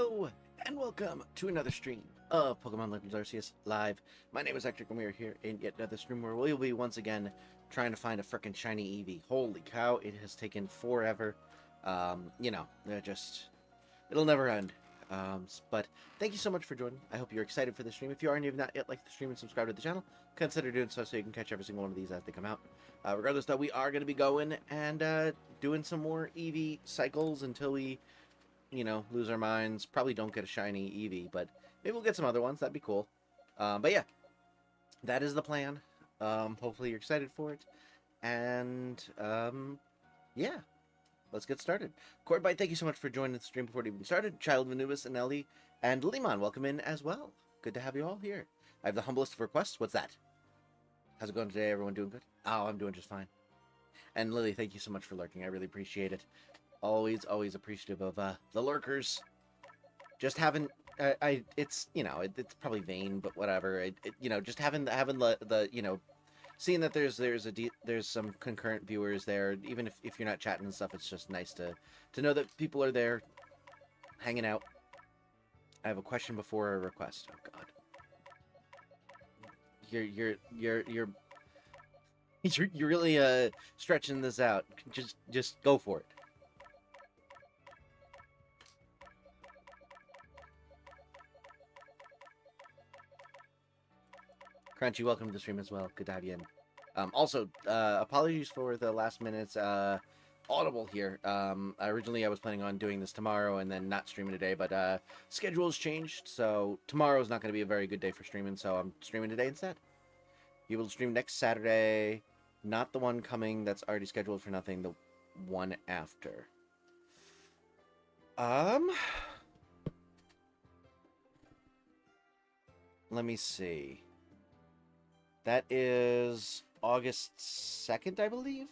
Hello, and welcome to another stream of Pokemon Legends Arceus Live. My name is Ectric, and we are here in yet another stream where we will be once again trying to find a frickin' shiny Eevee. Holy cow, it has taken forever. It'll never end. But thank you so much for joining. I hope you're excited for the stream. If you are and you have not yet liked the stream and subscribed to the channel, consider doing so you can catch every single one of these as they come out. Regardless, though, we are going to be going and doing some more Eevee cycles until we lose our minds. Probably don't get a shiny Eevee, but maybe we'll get some other ones. That'd be cool. But yeah, that is the plan. Hopefully you're excited for it. And, yeah, let's get started. Corbite, thank you so much for joining the stream before it even started. Child Manubis and Ellie and Liman, welcome in as well. Good to have you all here. I have the humblest of requests. What's that? How's it going today? Everyone doing good? Oh, I'm doing just fine. And Lily, thank you so much for lurking. I really appreciate it. Always appreciative of the lurkers. Just having, it's probably vain, but whatever. Just having the seeing that there's some concurrent viewers there, even if you're not chatting and stuff. It's just nice to know that people are there, hanging out. I have a question before a request. Oh God, you're really stretching this out. Just go for it. Crunchy, welcome to the stream as well. Good to have you in. Also, apologies for the last minute audible here. Originally I was planning on doing this tomorrow and then not streaming today, but schedule's changed, so tomorrow's not going to be a very good day for streaming, so I'm streaming today instead. You will stream next Saturday, not the one coming that's already scheduled for nothing, the one after. Let me see. That is August 2nd, I believe.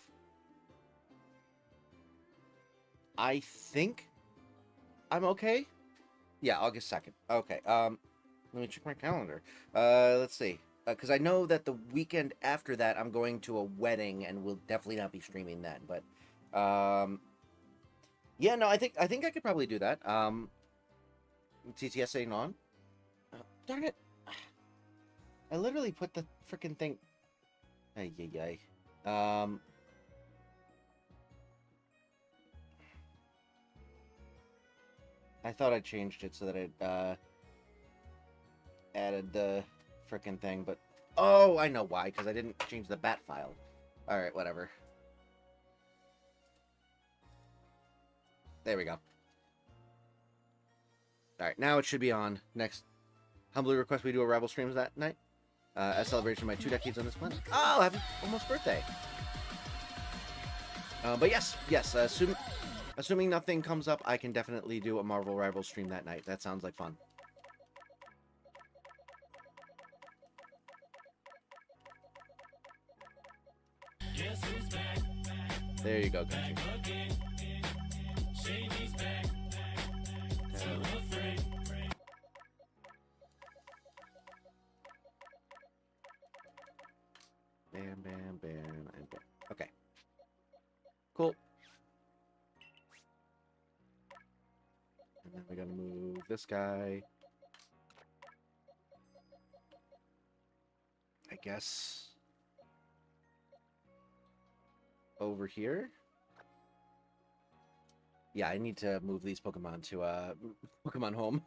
I think I'm okay. Yeah, August 2nd. Okay. Let me check my calendar. Let's see. Because I know that the weekend after that, I'm going to a wedding and will definitely not be streaming then. But, yeah, no, I think I could probably do that. TTS ain't on. Oh, darn it. I literally put the freaking thing. Ay. I thought I changed it so that it added the freaking thing, but oh, I know why, because I didn't change the bat file. All right, whatever. There we go. All right, now it should be on. Next, humbly request we do a rival streams that night. A celebration of my 2 decades on this planet. Oh, happy almost birthday. But yes, assuming nothing comes up, I can definitely do a Marvel Rivals stream that night. That sounds like fun. There you go, country. Bam, and bam. Okay. Cool. And then we gotta move this guy. I guess over here. Yeah, I need to move these Pokemon to Pokemon Home.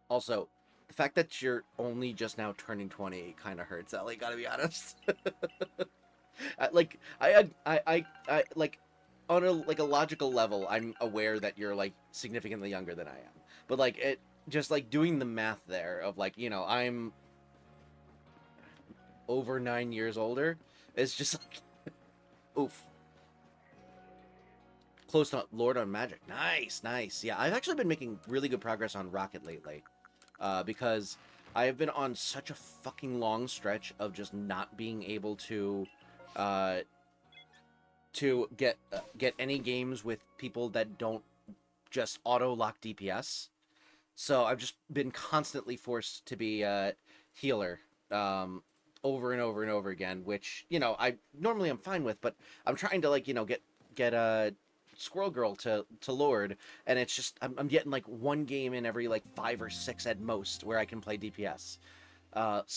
Also, the fact that you're only just now turning 20 kind of hurts, Ellie, gotta be honest. On a logical level, I'm aware that you're significantly younger than I am. But it just doing the math there of I'm over 9 years older is just oof. Close to Lord on Magic. Nice. Yeah, I've actually been making really good progress on Rocket lately. Because I have been on such a fucking long stretch of just not being able to get any games with people that don't just auto-lock DPS. So I've just been constantly forced to be a healer over and over and over again, which, I normally I'm fine with, but I'm trying to, get Squirrel Girl to Lord, and it's just I'm getting like one game in every like 5 or 6 at most where I can play DPS. But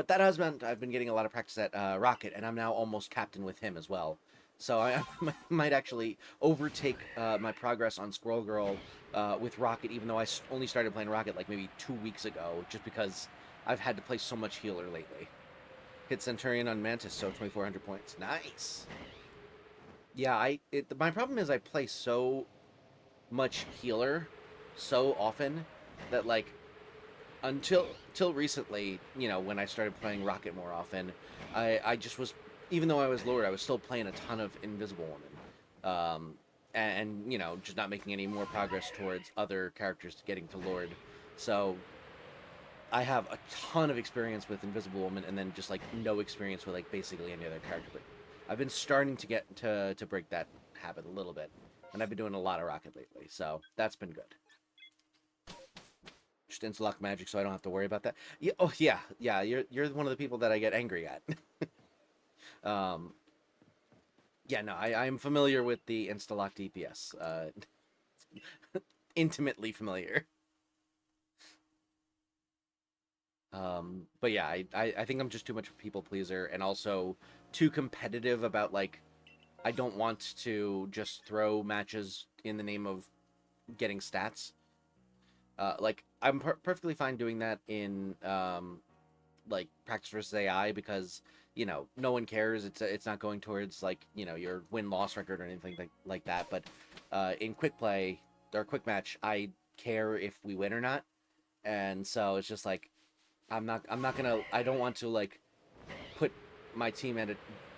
that has meant I've been getting a lot of practice at Rocket, and I'm now almost captain with him as well. So I might actually overtake my progress on Squirrel Girl with Rocket, even though I only started playing Rocket like maybe 2 weeks ago, just because I've had to play so much healer lately. Hit Centurion on Mantis, so 2,400 points. Nice. Yeah, my problem is I play so much healer so often that like until recently, when I started playing Rocket more often, I just was, even though I was Lord, I was still playing a ton of Invisible Woman, and just not making any more progress towards other characters getting to Lord. So I have a ton of experience with Invisible Woman, and then just like no experience with like basically any other character. But I've been starting to get to break that habit a little bit, and I've been doing a lot of Rocket lately, so that's been good. Just interlock magic, so I don't have to worry about that. Yeah, oh yeah. You're one of the people that I get angry at. Yeah, no, I'm familiar with the insta-lock DPS. Intimately familiar. But yeah, I think I'm just too much of a people pleaser, and also too competitive about like I don't want to just throw matches in the name of getting stats. Like I'm perfectly fine doing that in like practice versus AI because no one cares. It's not going towards like your win-loss record or anything like that. But in quick play or quick match, I care if we win or not, and so it's just like I'm not gonna. I don't want to like put my team at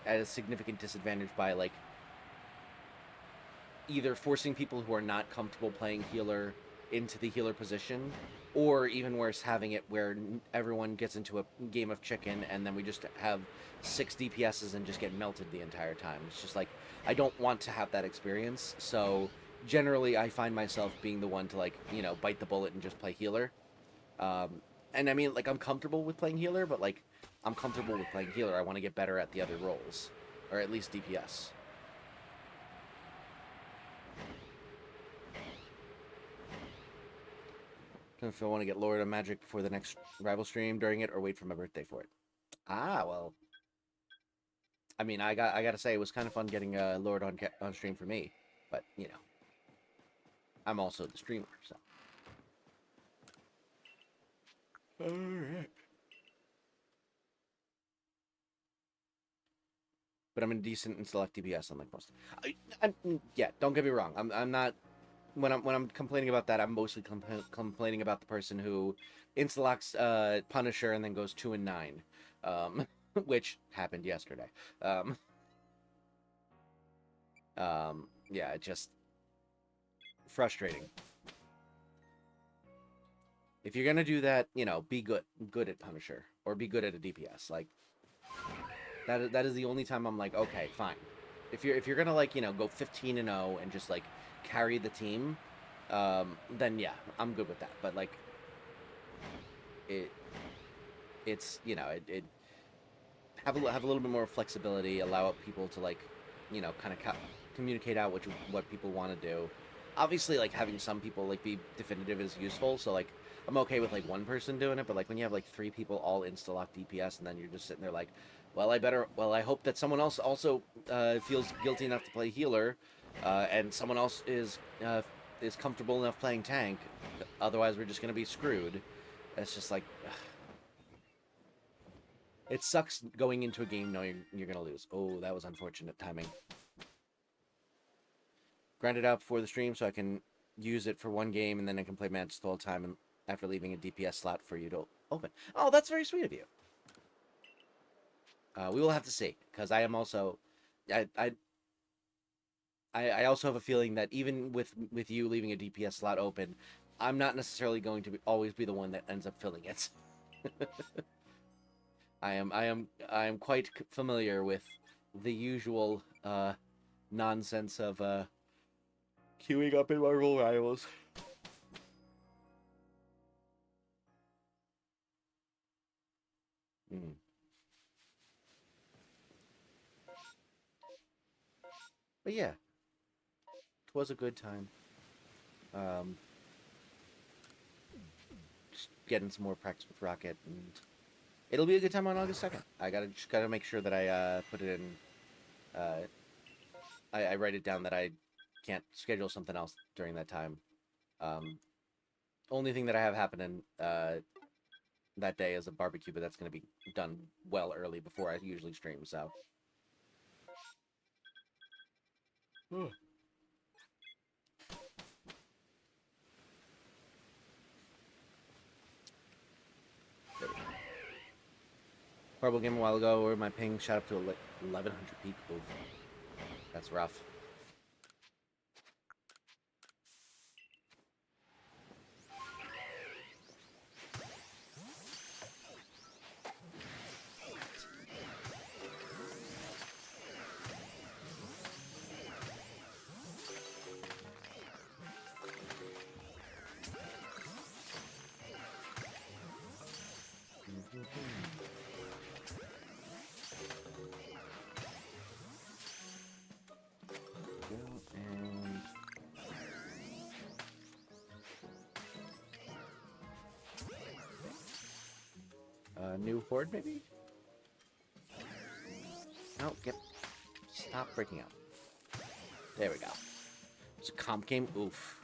a significant disadvantage by like either forcing people who are not comfortable playing healer into the healer position, or even worse, having it where everyone gets into a game of chicken and then we just have 6 DPSs and just get melted the entire time. It's just like I don't want to have that experience. So generally, I find myself being the one to like bite the bullet and just play healer. And I mean, like I'm comfortable with playing healer, but like I'm comfortable with playing healer. I want to get better at the other roles, or at least DPS. If I want to get Lord on Magic before the next rival stream, during it, or wait for my birthday for it. Ah, well. I mean, I gotta say, it was kind of fun getting Lord on stream for me, but I'm also the streamer, so. All right. But I'm a decent in select DPS, unlike most. Yeah, don't get me wrong. I'm not. When I'm complaining about that, I'm mostly complaining about the person who insta-locks Punisher and then goes 2 and 9, which happened yesterday. Yeah, just frustrating. If you're gonna do that, be good at Punisher, or be good at a DPS. Like that is the only time I'm like, okay, fine. If you're gonna like go 15 and 0 and just like carry the team, then yeah, I'm good with that. But like it's it have a little bit more flexibility, allow people to like kind of communicate out what people want to do. Obviously, like having some people like be definitive is useful, so like I'm okay with like one person doing it, but like when you have like 3 people all insta-lock DPS and then you're just sitting there like, well, I hope that someone else also feels guilty enough to play healer, and someone else is comfortable enough playing tank, otherwise we're just gonna be screwed. It's just like it sucks going into a game knowing you're gonna lose. Oh, that was unfortunate timing. Grind it out before the stream so I can use it for one game and then I can play Mantis the whole time and after leaving a DPS slot for you to open. Oh, that's very sweet of you. We will have to see, because I am also, I also have a feeling that even with you leaving a DPS slot open, I'm not necessarily going to always be the one that ends up filling it. I am quite familiar with the usual nonsense of queuing up in Marvel Rivals. But yeah, it was a good time. Just getting some more practice with Rocket, and it'll be a good time on August 2nd. I just gotta make sure that I put it in. I write it down that I can't schedule something else during that time. Um, Only thing that I have happening that day is a barbecue, but that's going to be done well early before I usually stream. So. Horrible game a while ago where my ping shot up to 1100 peak. Oof. That's rough. New horde, maybe? No, stop breaking out. There we go. It's a comp game. Oof.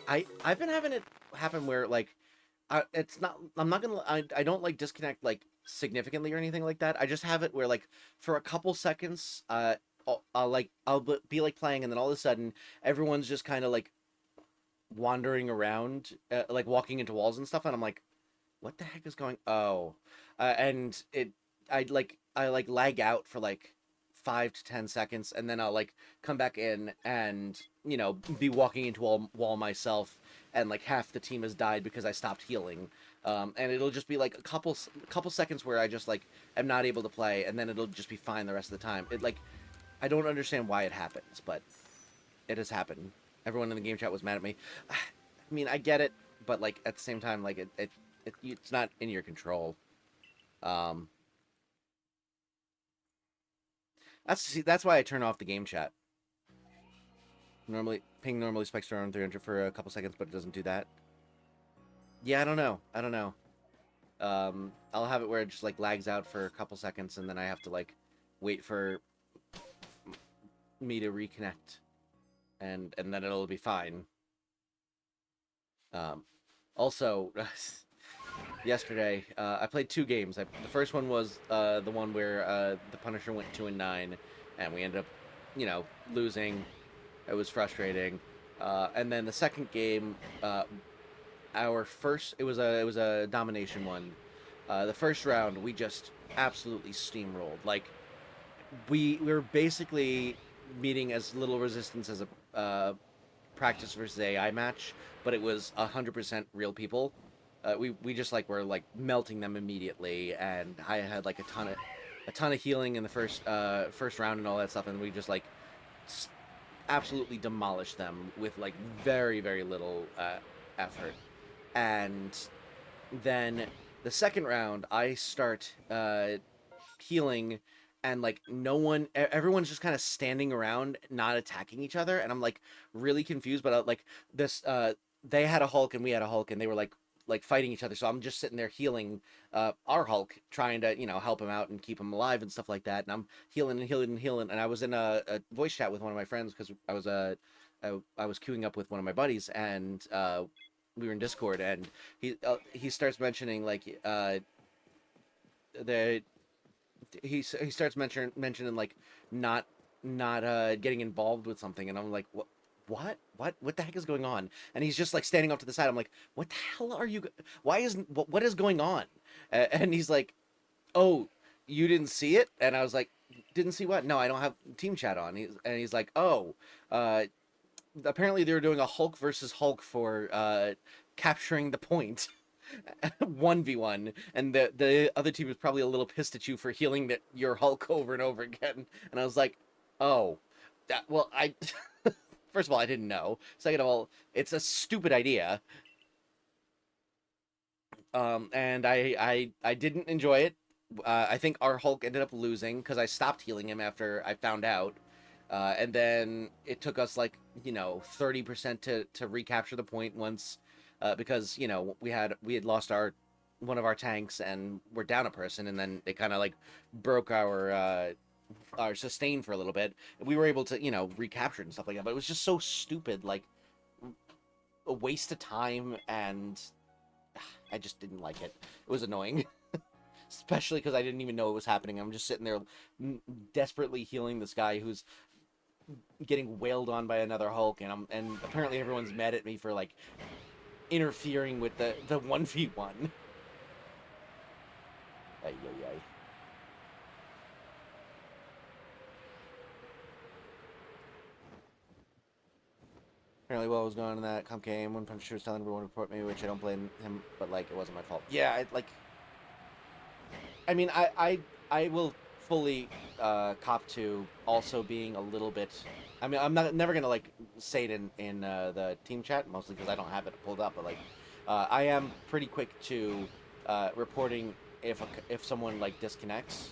I've been having it happen where like, it's not. I'm not gonna. I don't like disconnect like significantly or anything like that. I just have it where like for a couple seconds, I'll be like playing, and then all of a sudden everyone's just kind of like wandering around, like walking into walls and stuff, and I'm like, what the heck is going? Oh, and I lag out for like 5 to 10 seconds, and then I'll like come back in and be walking into a wall myself, and like half the team has died because I stopped healing. And it'll just be like a couple seconds where I just like am not able to play, and then it'll just be fine the rest of the time. I don't understand why it happens, but it has happened. Everyone in the game chat was mad at me. I mean, I get it, but like at the same time, like it's not in your control. That's why I turn off the game chat. Ping normally spikes around 300 for a couple seconds, but it doesn't do that. Yeah, I don't know. I'll have it where it just like lags out for a couple seconds, and then I have to like wait for me to reconnect, and then it'll be fine. Also, yesterday I played 2 games. The first one was the one where the Punisher went 2-9, and we ended up, losing. It was frustrating. And then the second game, it was a domination one. The first round, we just absolutely steamrolled. Like we were basically meeting as little resistance as a practice versus AI match, but it was 100% real people. We just like were like melting them immediately, and I had like a ton of healing in the first round and all that stuff, and we just like absolutely demolished them with like very very little effort. And then the second round, I start healing, and like everyone's just kind of standing around, not attacking each other, and I'm like really confused. But like this, they had a Hulk and we had a Hulk, and they were like fighting each other. So I'm just sitting there healing our Hulk, trying to help him out and keep him alive and stuff like that. And I'm healing and healing and healing. And I was in a voice chat with one of my friends because I was queuing up with one of my buddies, and we were in Discord, and he starts mentioning like he starts mentioning like not getting involved with something, and I'm like, what the heck is going on? And he's just like standing off to the side. I'm like, what the hell are you? What is going on? And he's like, oh, you didn't see it? And I was like, didn't see what? No, I don't have team chat on. He's like, oh, apparently they were doing a Hulk versus Hulk for capturing the point. 1v1, and the other team is probably a little pissed at you for healing your Hulk over and over again. And I was like, oh, well, first of all, I didn't know. Second of all, it's a stupid idea. And I didn't enjoy it. I think our Hulk ended up losing because I stopped healing him after I found out. And then it took us like 30% to recapture the point once, because we had lost one of our tanks and we're down a person, and then it kind of like broke our sustain for a little bit. We were able to recapture it and stuff like that, but it was just so stupid, like a waste of time, and I just didn't like it. It was annoying. Especially because I didn't even know it was happening. I'm just sitting there desperately healing this guy who's getting wailed on by another Hulk, and apparently everyone's mad at me for like interfering with the 1v1. Ay, ay, ay. Apparently, while I was going in that comp game, One Punch was telling everyone to report me, which I don't blame him, but like it wasn't my fault. Yeah, I mean, I will fully cop to also being a little bit. I mean, I'm never gonna like say it in the team chat, mostly because I don't have it pulled up. But like, I am pretty quick to reporting if someone like disconnects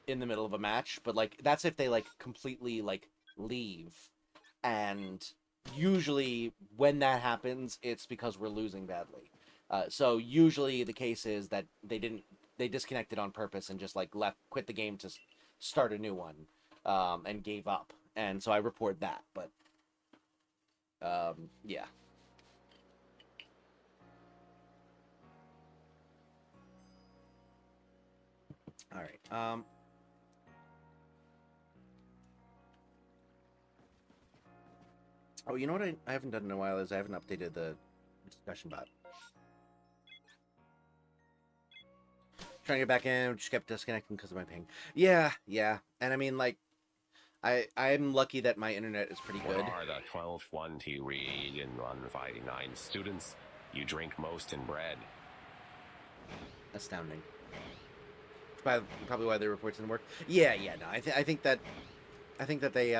in the middle of a match. But like, that's if they like completely like leave, and usually when that happens, it's because we're losing badly. So usually the case is that they disconnected on purpose and just like quit the game to start a new one, and gave up. And so I report that, but yeah. All right. Oh, you know what I haven't done in a while is I haven't updated the discussion bot. Trying to get back in, just kept disconnecting because of my ping. Yeah, yeah. And I mean, like, I'm lucky that my internet is pretty good. What are the 12 1 to read and 159 students? You drink most in bread. Astounding. Probably why their reports didn't work. Yeah, yeah. No, I think that they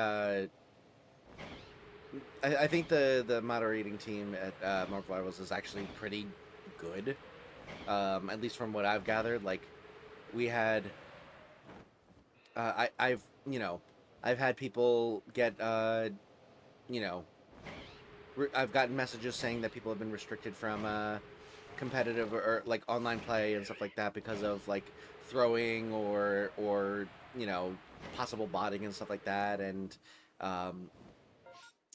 I think the moderating team at Marvel Rivals is actually pretty good. At least from what I've gathered. Like, we had I've had people get I've gotten messages saying that people have been restricted from competitive or like online play and stuff like that because of like throwing or possible botting and stuff like that. And I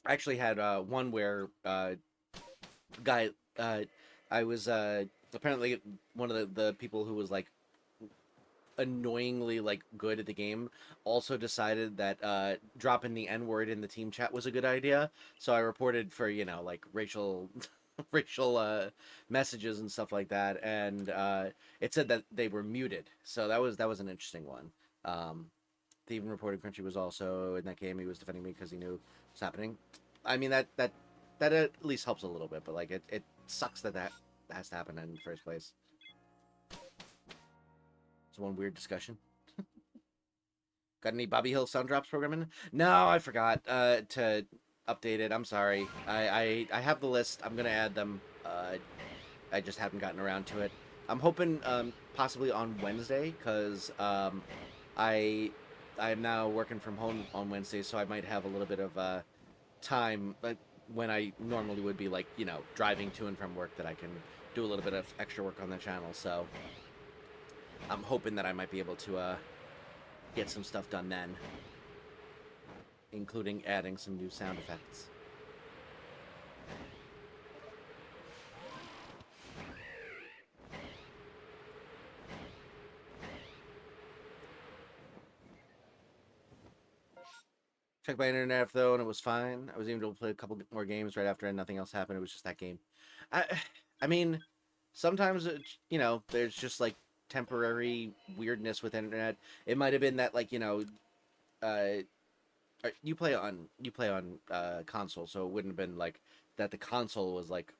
actually had one where guy I was apparently one of the people who was like annoyingly like good at the game also decided that dropping the N-word in the team chat was a good idea. So I reported for like racial messages and stuff like that, and it said that they were muted. So that was an interesting one. They even reported Crunchy was also in that game. He was defending me because he knew what's happening. I mean, that at least helps a little bit, but like it sucks that has to happen in the first place. It's one weird discussion. Got any Bobby Hill sound drops programming? No, I forgot to update it. I'm sorry. I have the list. I'm gonna add them. I just haven't gotten around to it. I'm hoping possibly on Wednesday, because I am now working from home on Wednesday, so I might have a little bit of time, like when I normally would be like driving to and from work, that I can do a little bit of extra work on the channel. So I'm hoping that I might be able to get some stuff done then, including adding some new sound effects. Checked my internet though, and it was fine. I was able to play a couple more games right after, and nothing else happened. It was just that game. I mean, sometimes there's just like temporary weirdness with internet. It might have been that like you play on console, so it wouldn't have been like that the console was like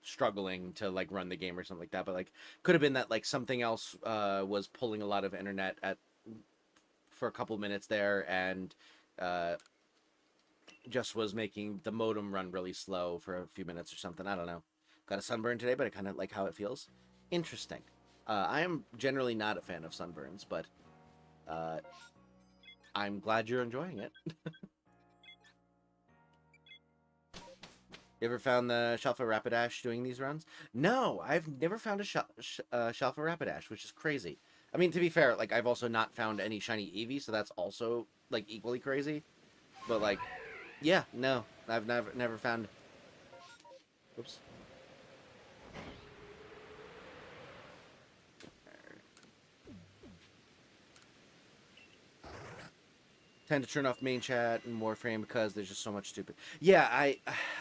struggling to like run the game or something like that. But like could have been that like something else was pulling a lot of internet for a couple minutes there, and just was making the modem run really slow for a few minutes or something. I don't know. Got a sunburn today, but I kind of like how it feels. Interesting. I am generally not a fan of sunburns, but I'm glad you're enjoying it. You ever found the Shalfa Rapidash doing these runs? No, I've never found a Shalfa Rapidash, which is crazy. I mean, to be fair, like, I've also not found any shiny Eevee, so that's also, like, equally crazy. But, like, yeah, no, I've never found... Oops. Tend to turn off main chat and Warframe because there's just so much stupid. Yeah,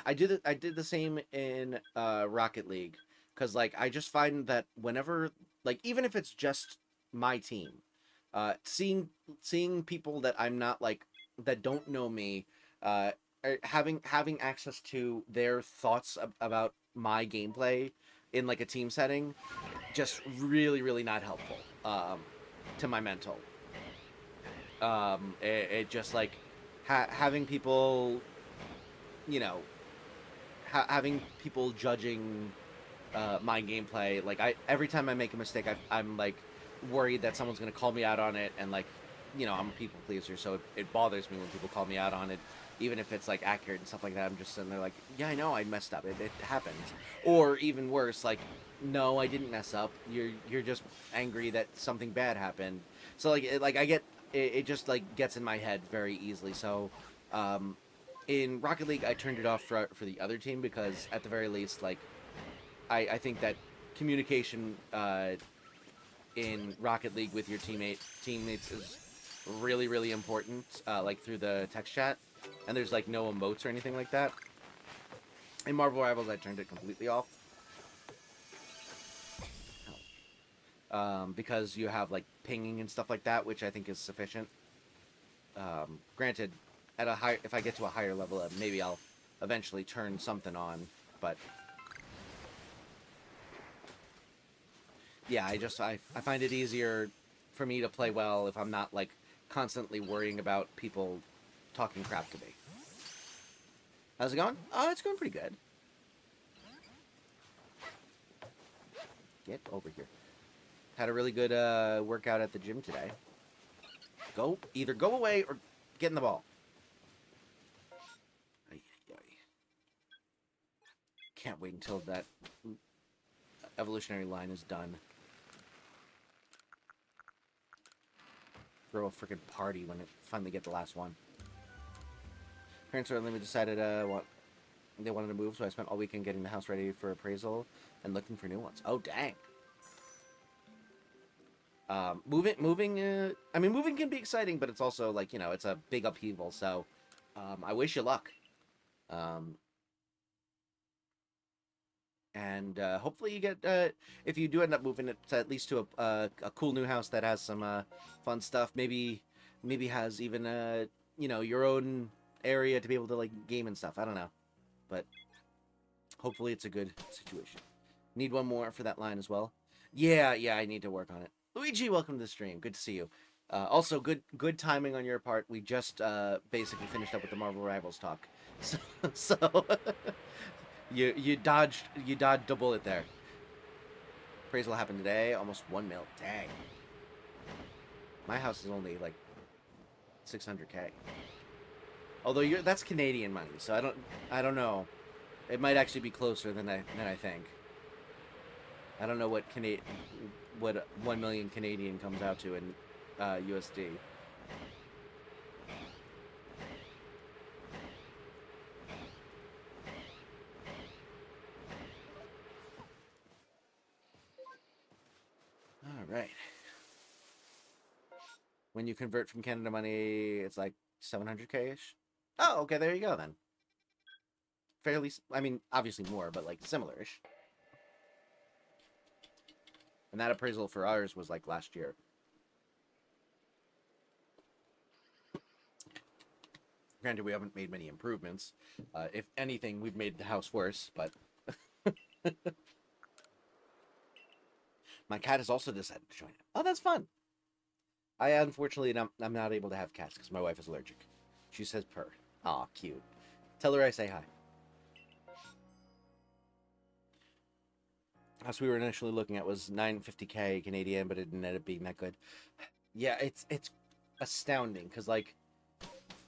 I did the same in Rocket League, because like I just find that whenever, like, even if it's just my team, seeing people that I'm not, like, that don't know me, having access to their thoughts about my gameplay in like a team setting, just really not helpful to my mental. It just like having people, you know, having people judging my gameplay. Like, every time I make a mistake, I'm like worried that someone's gonna call me out on it, and like, you know, I'm a people pleaser, so it bothers me when people call me out on it, even if it's like accurate and stuff like that. I'm just sitting there like, yeah, I know I messed up. It happens. Or even worse, like, no, I didn't mess up. You're just angry that something bad happened. So like I get it just like gets in my head very easily. So in Rocket League, I turned it off for the other team, because at the very least, like, I think that communication in Rocket League with your teammates is really important, like through the text chat, and there's like no emotes or anything like that. In Marvel Rivals, I turned it completely off, because you have like pinging and stuff like that, which I think is sufficient. Granted, at a high, if I get to a higher level, maybe I'll eventually turn something on, but yeah, I find it easier for me to play well if I'm not like constantly worrying about people talking crap to me. How's it going? Oh, it's going pretty good. Get over here. Had a really good workout at the gym today. Either go away or get in the ball. Can't wait until that evolutionary line is done. Throw a freaking party when it finally get the last one. Parents early decided they wanted to move, so I spent all weekend getting the house ready for appraisal and looking for new ones. Oh, dang. Moving. I mean, moving can be exciting, but it's also like, you know, it's a big upheaval. So, I wish you luck. And hopefully you get, if you do end up moving it to, at least to a cool new house that has some fun stuff. Maybe has even you know, your own area to be able to like game and stuff. I don't know, but hopefully it's a good situation. Need one more for that line as well. Yeah, I need to work on it. Luigi, welcome to the stream. Good to see you. Also, good timing on your part. We just basically finished up with the Marvel Rivals talk, so you dodged a bullet there. Appraisal happened today. Almost 1 mil. Dang. My house is only like 600K. Although that's Canadian money, so I don't know. It might actually be closer than I think. I don't know what 1 million Canadian comes out to in USD. All right. When you convert from Canada money, it's like 700K-ish. Oh, okay, there you go then. Fairly, I mean, obviously more, but like similar-ish. And that appraisal for ours was like last year. Granted, we haven't made many improvements. If anything, we've made the house worse, but... My cat has also decided to join it. Oh, that's fun. I unfortunately, I'm not able to have cats because my wife is allergic. She says purr. Aw, cute. Tell her I say hi. House we were initially looking at was 950K Canadian, but it didn't end up being that good. Yeah, it's astounding because like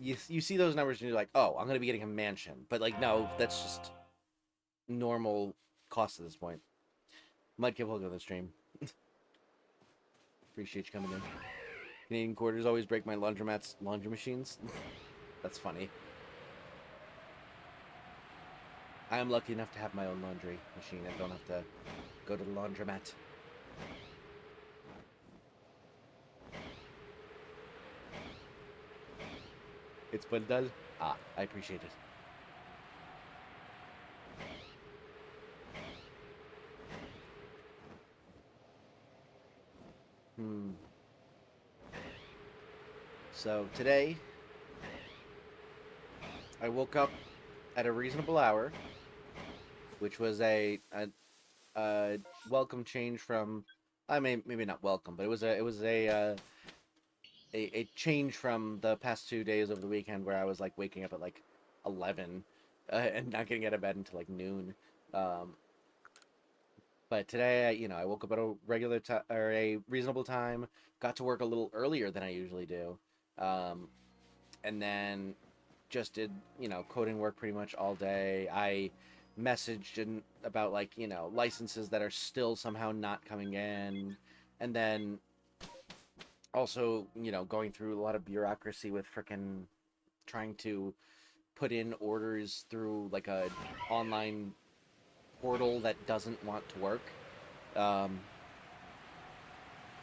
you see those numbers and you're like, oh, I'm gonna be getting a mansion, but like no, that's just normal cost at this point. Mudkip, welcome to the stream. Appreciate you coming in. Canadian quarters always break my laundromat's laundry machines. That's funny. I am lucky enough to have my own laundry machine and don't have to go to the laundromat. It's Bundal. Ah, I appreciate it. So today, I woke up at a reasonable hour, which was a welcome change from, I mean, maybe not welcome, but it was a change from the past 2 days over the weekend where I was like waking up at like 11 and not getting out of bed until like noon. But today, I woke up at a regular time or a reasonable time. Got to work a little earlier than I usually do, and then just did coding work pretty much all day. I messaged about like licenses that are still somehow not coming in, and then also going through a lot of bureaucracy with frickin' trying to put in orders through like a online portal that doesn't want to work. But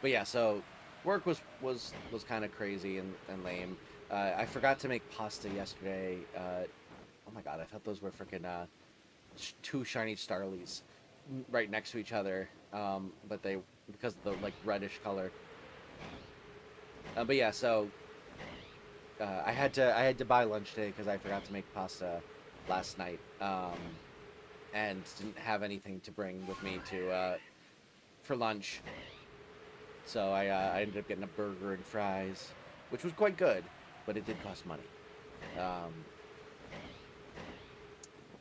yeah, so work was kind of crazy and lame. I forgot to make pasta yesterday. Oh my god, I thought those were freaking two shiny starlies right next to each other. But they, because of the like reddish color. But yeah, so I had to buy lunch today because I forgot to make pasta last night. And didn't have anything to bring with me to for lunch. So I ended up getting a burger and fries, which was quite good, but it did cost money.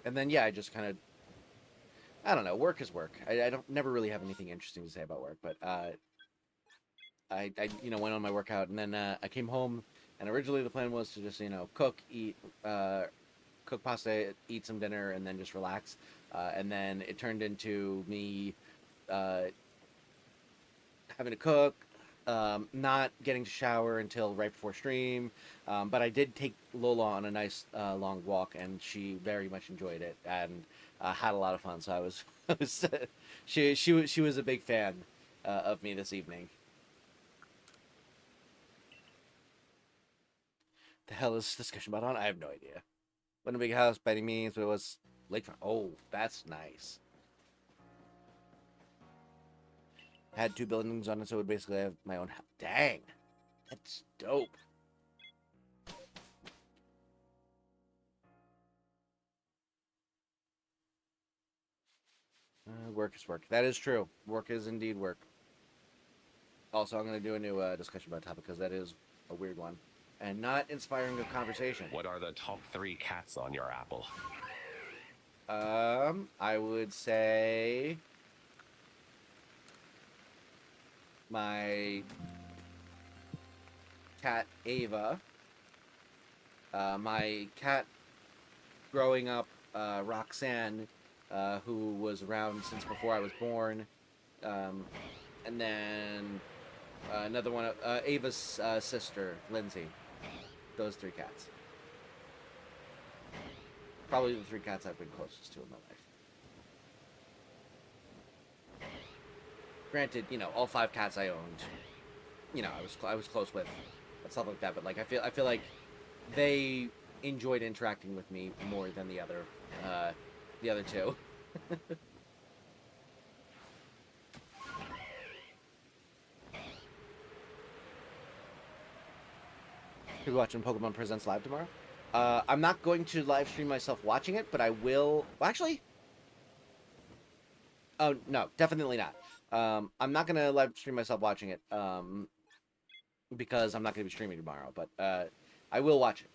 And then yeah, I just kind of, I don't know, work is work. I don't never really have anything interesting to say about work, but I went on my workout, and then I came home, and originally the plan was to just cook, eat, cook pasta, eat some dinner, and then just relax. And then it turned into me having to cook, not getting to shower until right before stream. But I did take Lola on a nice long walk, and she very much enjoyed it and had a lot of fun. So I was she was a big fan of me this evening. The hell is this discussion about on? I have no idea. When a big house by any means, but it was lakefront. Oh, that's nice. Had 2 buildings on it, so it would basically have my own house. Dang, that's dope. Work is work. That is true. Work is indeed work. Also, I'm going to do a new discussion about topic because that is a weird one and not inspiring a conversation. What are the top 3 cats on your Apple? I would say my cat Ava, my cat growing up, Roxanne, who was around since before I was born, and then another one, Ava's sister, Lindsay. Those 3 cats. Probably the 3 cats I've been closest to in my life. Granted, all 5 cats I owned, I was close with, and stuff like that. But like, I feel like they enjoyed interacting with me more than the other 2. Be watching Pokemon Presents live tomorrow. I'm not going to live stream myself watching it, but I will. Well, actually, oh no, definitely not. I'm not gonna live stream myself watching it, because I'm not gonna be streaming tomorrow. But I will watch it.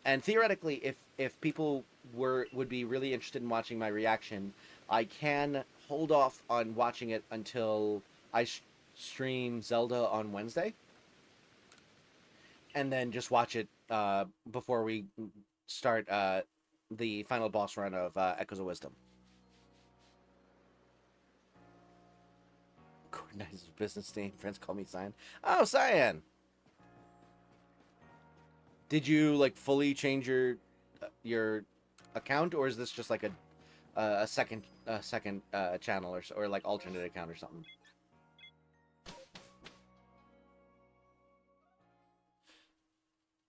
And theoretically, if people would be really interested in watching my reaction, I can hold off on watching it until I stream Zelda on Wednesday. and then just watch it before we start the final boss run of Echoes of Wisdom. Nice business name. Friends call me Cyan. Oh, Cyan. Did you like fully change your account, or is this just like a second channel or like alternate account or something?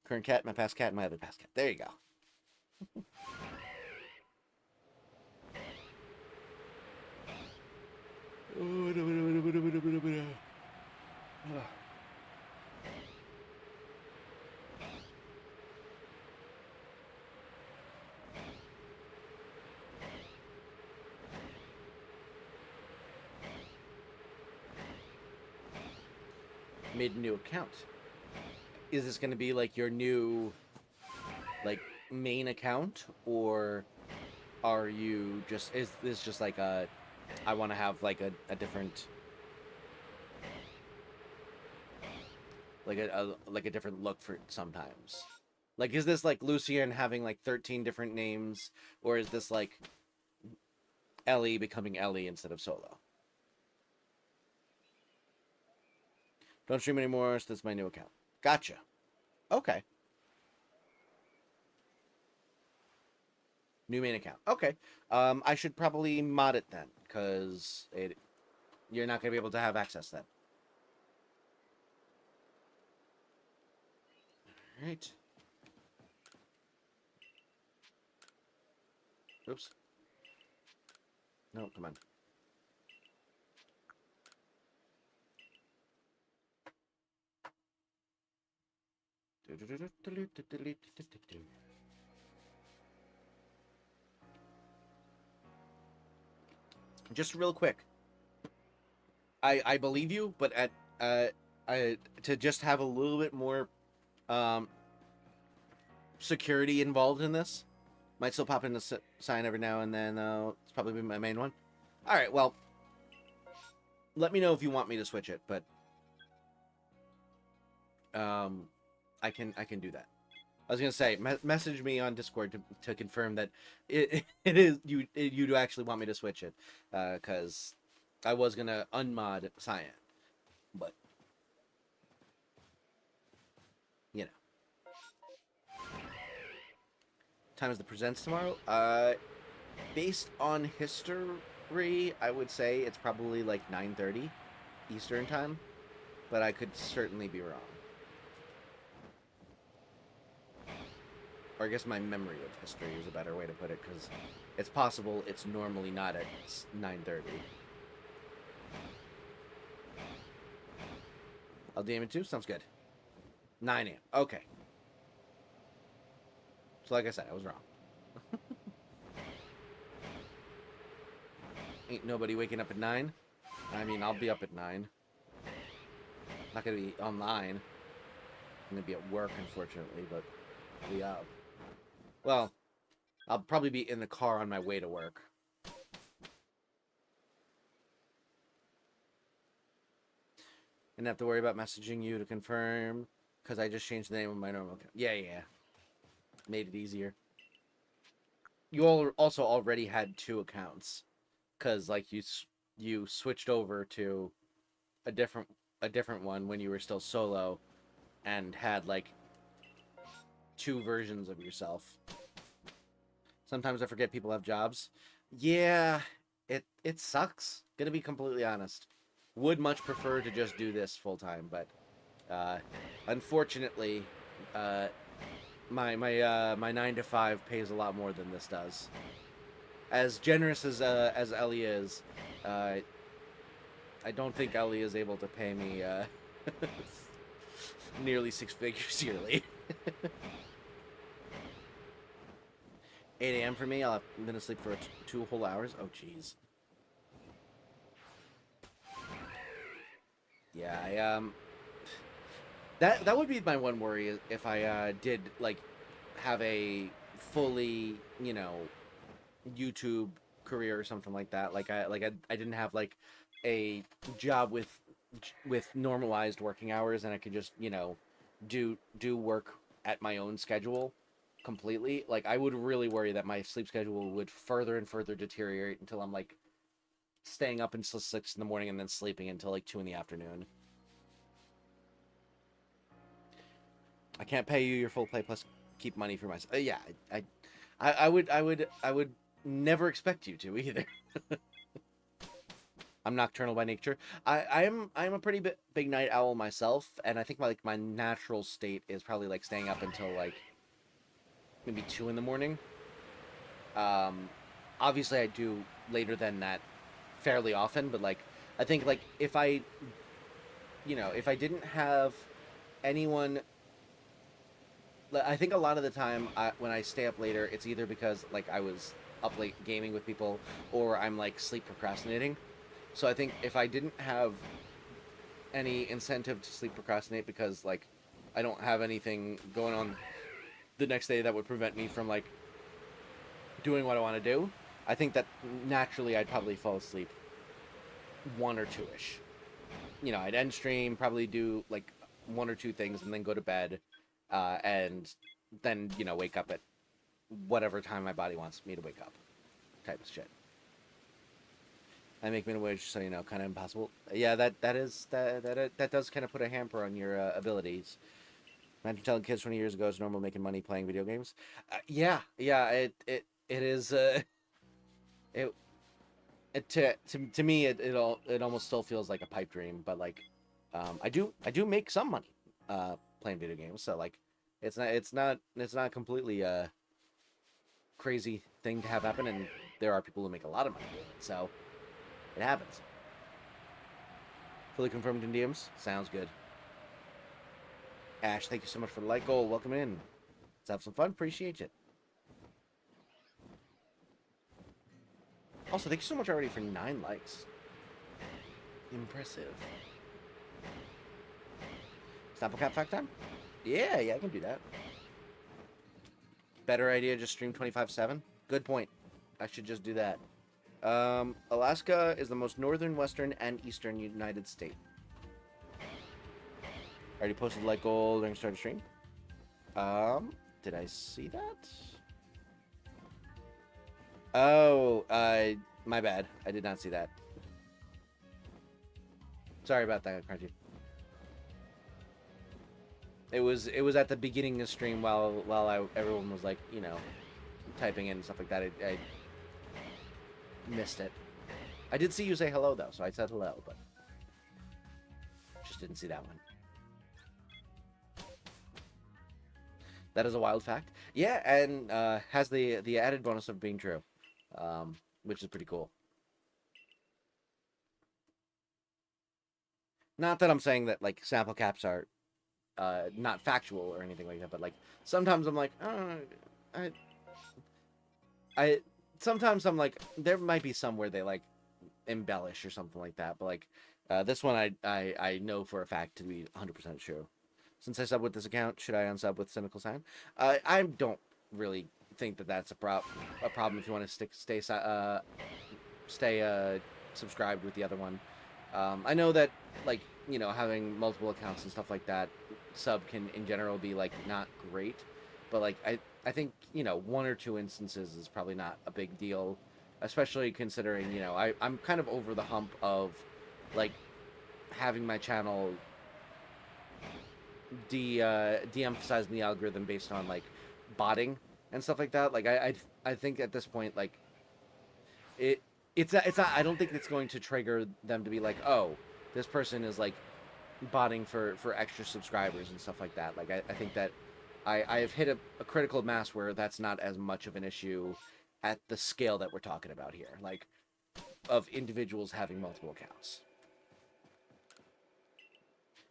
Current cat, my past cat, my other past cat. There you go. Made a new account. Is this going to be like your new like main account, or are you just, is this just like a, I want to have like a different, like a different look for it sometimes? Like, is this like Lucian having like 13 different names, or is this like Ellie becoming Ellie instead of Solo? Don't stream anymore, so this is my new account. Gotcha. Okay. New main account. Okay. I should probably mod it then, because you're not going to be able to have access then. Alright. Oops. No, come on. Just real quick, I believe you, but to just have a little bit more security involved in this, might still pop in a sign every now and then. It's probably my main one. All right, well, let me know if you want me to switch it, but I can do that. I was gonna say, message me on Discord to confirm that it is you do actually want me to switch it, because I was gonna unmod Cyan, but you know. Time is the presents tomorrow. Based on history, I would say it's probably like 9:30 Eastern time, but I could certainly be wrong. Or I guess my memory of history is a better way to put it, because it's possible it's normally not at 9:30. I'll DM it too? Sounds good. 9 a.m. Okay. So like I said, I was wrong. Ain't nobody waking up at 9. I mean, I'll be up at 9. Not gonna be online. I'm gonna be at work, unfortunately, but I'll be up. Well, I'll probably be in the car on my way to work. And have to worry about messaging you to confirm, because I just changed the name of my normal account. Yeah. Made it easier. You all also already had 2 accounts, because like you switched over to a different one when you were still solo, and had like 2 versions of yourself. Sometimes I forget people have jobs. Yeah, it sucks. Gonna be completely honest. Would much prefer to just do this full time, but unfortunately, my 9 to 5 pays a lot more than this does. As generous as Ellie is, I don't think Ellie is able to pay me nearly 6 figures yearly. 8 a.m. for me. I'm gonna sleep for 2 whole hours. Oh, jeez. Yeah, that would be my one worry if I did like have a fully, you know, YouTube career or something like that. Like I didn't have like a job with normalized working hours, and I could just, you know, do work at my own schedule completely, like I would really worry that my sleep schedule would further and further deteriorate until I'm like staying up until 6 in the morning and then sleeping until like 2 in the afternoon. I can't pay you your full play plus keep money for myself. Yeah, I would never expect you to either. I'm nocturnal by nature. I'm a pretty big night owl myself, and I think my natural state is probably like staying up until like maybe 2 in the morning. Obviously I do later than that fairly often, but like I think like if I didn't have anyone, I think a lot of the time when I stay up later, it's either because like I was up late gaming with people or I'm like sleep procrastinating. So I think if I didn't have any incentive to sleep procrastinate because like I don't have anything going on the next day that would prevent me from like doing what I want to do, I think that naturally I'd probably fall asleep 1 or 2-ish. You know, I'd end stream, probably do like 1 or 2 things and then go to bed, and then, you know, wake up at whatever time my body wants me to wake up type of shit. I make minimum wage, so you know, kind of impossible. Yeah, that does kind of put a hamper on your abilities. Imagine telling kids 20 years ago it's normal making money playing video games. Yeah, it is. To me it almost still feels like a pipe dream, but like, I do make some money playing video games, so like, it's not completely a crazy thing to have happen, and there are people who make a lot of money doing it, so it happens. Fully confirmed in DMs. Sounds good. Ash, thank you so much for the like goal. Welcome in. Let's have some fun. Appreciate it. Also, thank you so much already for 9 likes. Impressive. Sample cap fact time? Yeah, I can do that. Better idea, just stream 25/7. Good point. I should just do that. Alaska is the most northern, western, and eastern United State. Already posted like goal during start of stream. Did I see that? Oh, my bad. I did not see that. Sorry about that, Crunchy. It was at the beginning of stream while everyone was like, you know, typing in and stuff like that. I missed it. I did see you say hello though, so I said hello, but just didn't see that one. That is a wild fact. Yeah, and has the added bonus of being true, which is pretty cool. Not that I'm saying that like sample caps are not factual or anything like that, but like sometimes I'm like, sometimes I'm like, there might be some where they like embellish or something like that, but like this one I know for a fact to be 100% true. Since I sub with this account, should I unsub with Cynical Sign? I don't really think that that's a problem if you want to stay subscribed with the other one. I know that, like, you know, having multiple accounts and stuff like that, sub can in general be like not great, but like I think, you know, 1 or 2 instances is probably not a big deal, especially considering, you know, I'm kind of over the hump of like having my channel de-emphasizing the algorithm based on like botting and stuff like that. Like I think at this point, like it's not, I don't think it's going to trigger them to be like, oh, this person is like botting for extra subscribers and stuff like that. Like I think that I have hit a critical mass where that's not as much of an issue at the scale that we're talking about here, like of individuals having multiple accounts.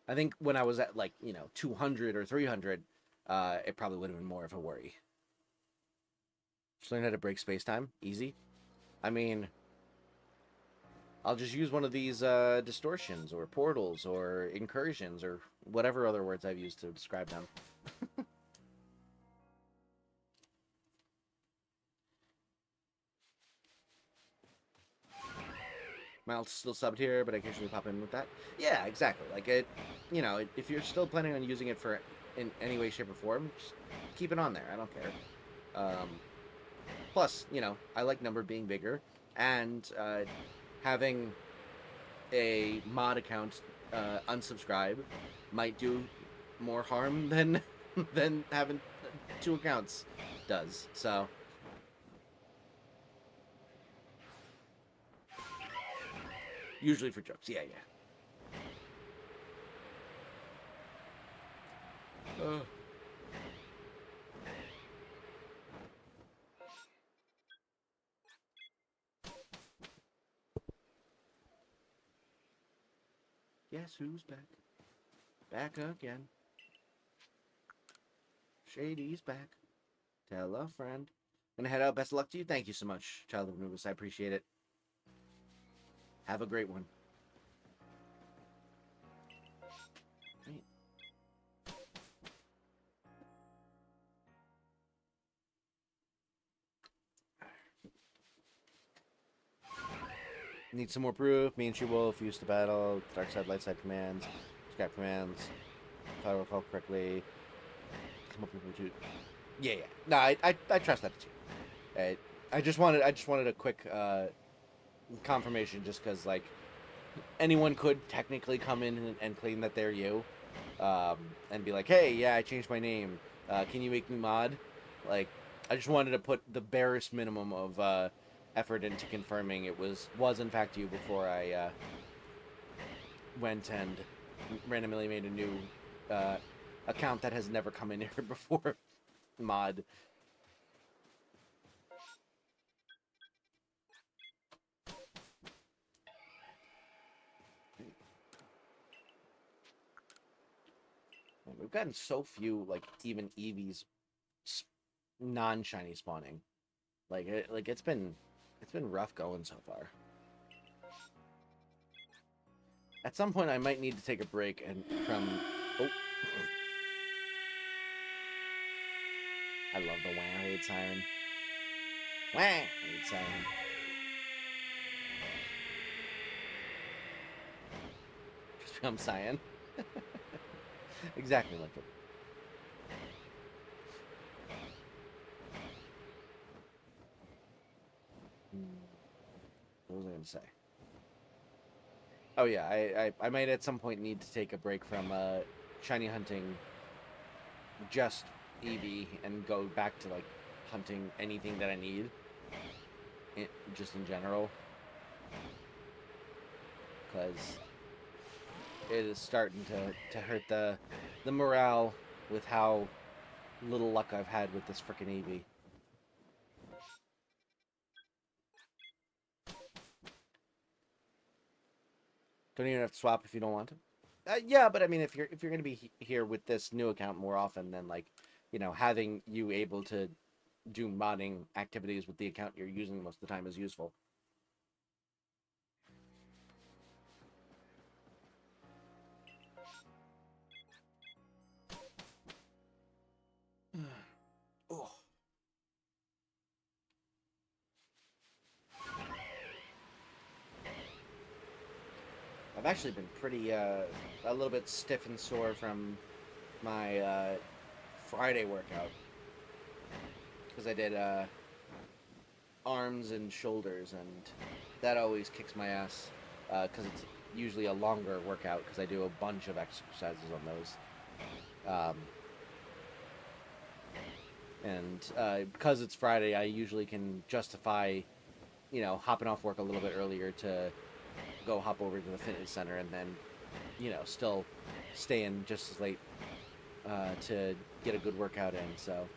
I think when I was at like, you know, 200 or 300, it probably would have been more of a worry. Just learn how to break space-time. Easy. I mean, I'll just use one of these distortions or portals or incursions or whatever other words I've used to describe them. Miles still subbed here, but I occasionally pop in with that. Yeah, exactly. Like it, you know, if you're still planning on using it for in any way, shape, or form, just keep it on there. I don't care. Plus, you know, I like number being bigger, and having a mod account unsubscribe might do more harm than than having two accounts does. So. Usually for jokes. Yeah, yeah. Guess who's back? Back again. Shady's back. Tell a friend. Gonna head out. Best of luck to you. Thank you so much, Child of Anubis. I appreciate it. Have a great one. Right. Need some more proof. Me and She-Wolf used to battle. Dark side, light side commands. Scrap commands. If I recall correctly. Come up with two. Yeah. No, I trust that too. I just wanted a quick confirmation, just because like anyone could technically come in and claim that they're you, and be like, hey, yeah, I changed my name. Can you make me mod? Like, I just wanted to put the barest minimum of effort into confirming it was in fact you before I went and randomly made a new account that has never come in here before. Mod. We've gotten so few, like, even Eevees non-shiny spawning. Like, it's been rough going so far. At some point, I might need to take a break and from. Oh, I love the wah raid siren. Wah raid siren. Just become cyan. Exactly like it. What was I gonna say? Oh yeah, I might at some point need to take a break from shiny hunting just Eevee and go back to like hunting anything that I need, just in general, because it is starting to hurt the morale with how little luck I've had with this frickin' Eevee. Don't even have to swap if you don't want to. Yeah, but I mean, if you're gonna be here with this new account more often, then like, you know, having you able to do modding activities with the account you're using most of the time is useful. Oh. I've actually been pretty, a little bit stiff and sore from my Friday workout, because I did arms and shoulders, and that always kicks my ass, because it's usually a longer workout, because I do a bunch of exercises on those. And because it's Friday, I usually can justify, you know, hopping off work a little bit earlier to go hop over to the fitness center, and then, you know, still staying just as late to get a good workout in. So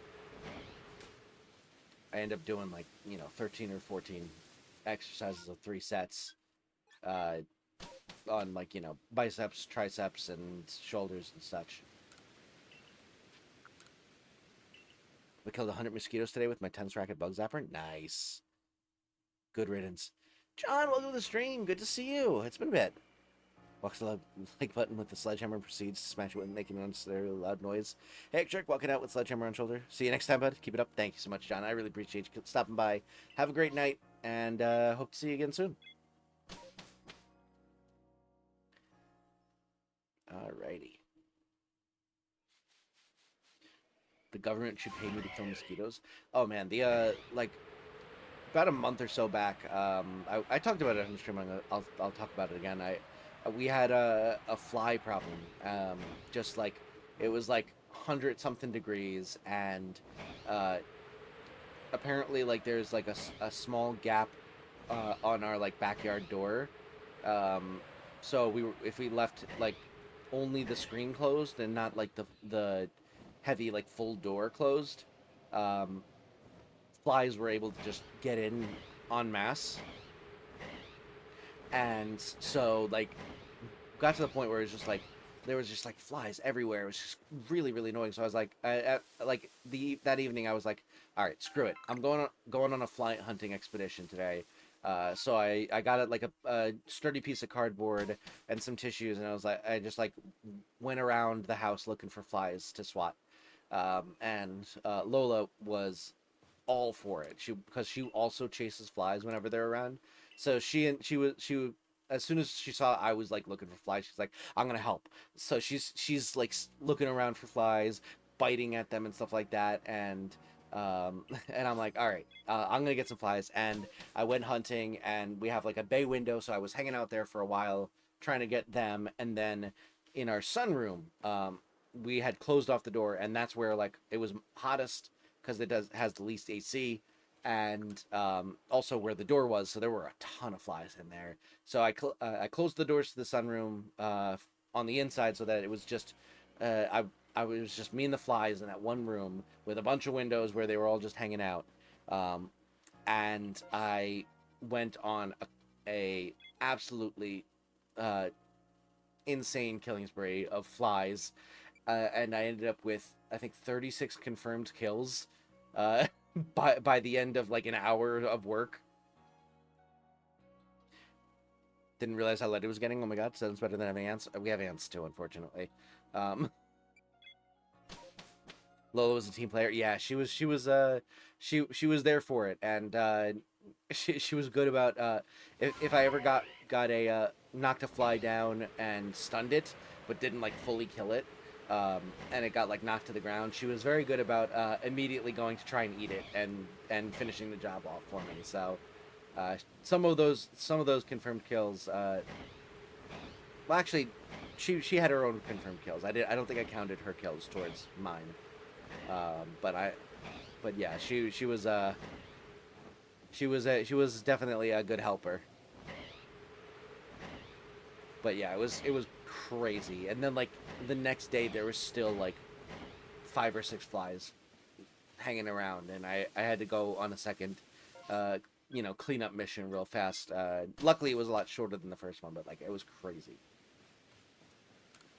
I end up doing like, you know, 13 or 14 exercises of 3 sets on, like, you know, biceps, triceps, and shoulders and such. We killed 100 mosquitoes today with my 10 racket bug zapper. Nice. Good riddance. John, welcome to the stream. Good to see you. It's been a bit. Walks the like button with the sledgehammer and proceeds to smash it with making an unnecessarily loud noise. Hey, Ectric, walking out with sledgehammer on shoulder. See you next time, bud. Keep it up. Thank you so much, John. I really appreciate you stopping by. Have a great night, and hope to see you again soon. Alrighty. The government should pay me to kill mosquitoes. Oh man, the like about a month or so back, I talked about it on the stream. I'll talk about it again. We had a fly problem. Just like it was like 100 something degrees, and apparently like there's like a small gap on our like backyard door. So if we left like only the screen closed and not like the heavy like full door closed, um, flies were able to just get in en masse. And so like got to the point where it was just like there was just like flies everywhere. It was just really really annoying. So I was like, like that evening I was like, all right, screw it. I'm going on a fly hunting expedition today. So I got it like a sturdy piece of cardboard and some tissues, and I just like went around the house looking for flies to swat. And Lola was all for it. Because she also chases flies whenever they're around. So she as soon as she saw I was like looking for flies, she's like, I'm gonna help. So she's like looking around for flies, biting at them and stuff like that. And and I'm like, all right, I'm gonna get some flies. And I went hunting, and we have like a bay window, so I was hanging out there for a while trying to get them. And then in our sunroom, we had closed off the door, and that's where like it was hottest because has the least AC, and also where the door was, so there were a ton of flies in there. So I closed the doors to the sunroom on the inside, so that it was just I was just me and the flies in that one room with a bunch of windows where they were all just hanging out. And I went on a absolutely insane killing spree of flies, and I ended up with I think 36 confirmed kills by the end of like an hour of work. Didn't realize how light it was getting. Oh my god, sounds better than having ants. We have ants too, unfortunately. Lola was a team player. Yeah, she was there for it, and she was good about if I ever got a knocked a fly down and stunned it, but didn't like fully kill it, and it got like knocked to the ground. She was very good about immediately going to try and eat it and finishing the job off for me. So some of those confirmed kills. Well, actually, she had her own confirmed kills. I don't think I counted her kills towards mine. But yeah, she was definitely a good helper. But yeah, it was crazy. And then like the next day there was still like 5 or 6 flies hanging around, and I had to go on a second cleanup mission real fast. Luckily it was a lot shorter than the first one, but like it was crazy.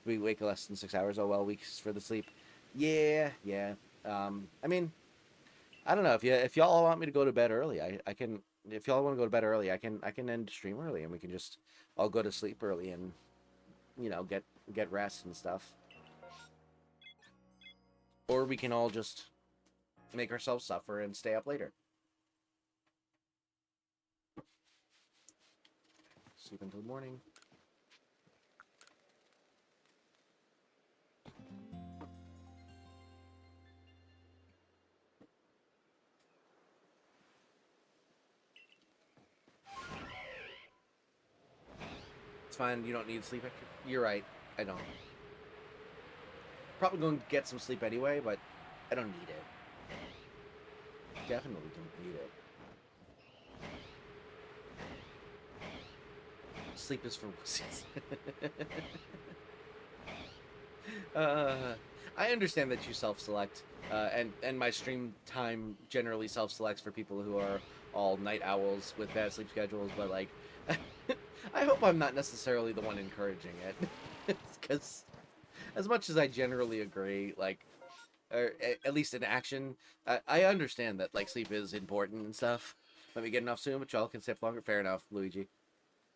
We wake less than 6 hours. Oh well, weeks for the sleep. Yeah. I mean, I don't know if y'all want me to go to bed early, I can. If y'all want to go to bed early, I can end stream early, and we can just all go to sleep early and get rest and stuff. Or we can all just make ourselves suffer and stay up later. Sleep until morning. It's fine, you don't need sleep. You're right, I don't. Probably going to get some sleep anyway, but I don't need it. Definitely don't need it. Sleep is for wussies. I understand that you self-select, and my stream time generally self-selects for people who are all night owls with bad sleep schedules, but like, I hope I'm not necessarily the one encouraging it, because as much as I generally agree, like, or at least in action, I understand that like sleep is important and stuff. Let me get enough soon, but y'all can stay up longer. Fair enough, Luigi.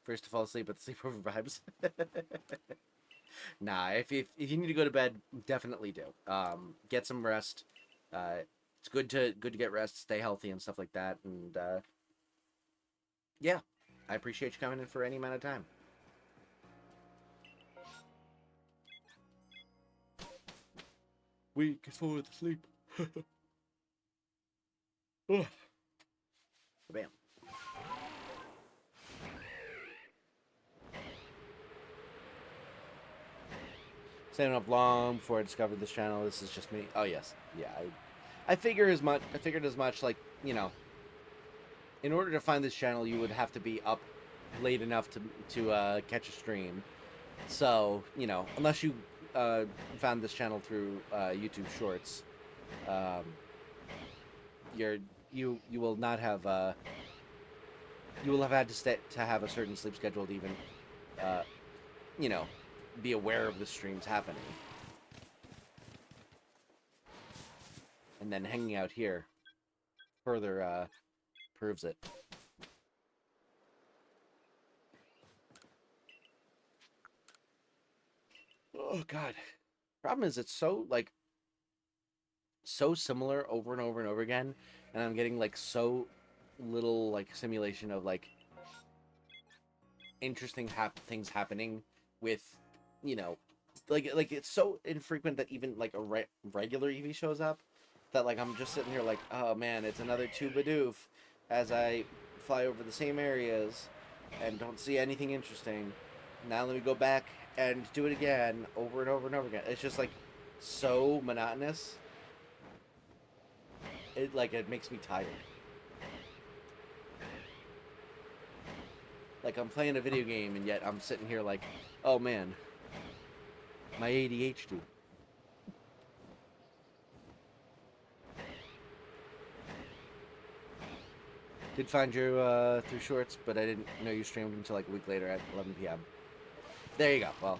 First to fall asleep, but the sleepover vibes. Nah, if you need to go to bed, definitely do. Get some rest. It's good to get rest, stay healthy, and stuff like that. And yeah, I appreciate you coming in for any amount of time. weak, it's full of sleep. Ugh. Bam. Staying up long before I discovered this channel. This is just me. Oh yes, yeah. I figure as much. I figured as much. Like, you know, in order to find this channel, you would have to be up late enough to catch a stream. So, you know, unless you found this channel through YouTube Shorts, you will not have you will have had to have a certain sleep schedule to even you know, be aware of the streams happening. And then hanging out here further proves it. Oh god. Problem is, it's so like so similar over and over and over again, and I'm getting like so little like simulation of like interesting things happening with, you know, like it's so infrequent that even like a regular Eevee shows up, that like I'm just sitting here like, oh man, it's another Tubadoof as I fly over the same areas and don't see anything interesting. Now let me go back and do it again over and over and over again. It's just like so monotonous. It makes me tired. Like I'm playing a video game and yet I'm sitting here like, oh man, my ADHD. Did find you through Shorts, but I didn't know you streamed until like a week later at 11 p.m. There you go. Well,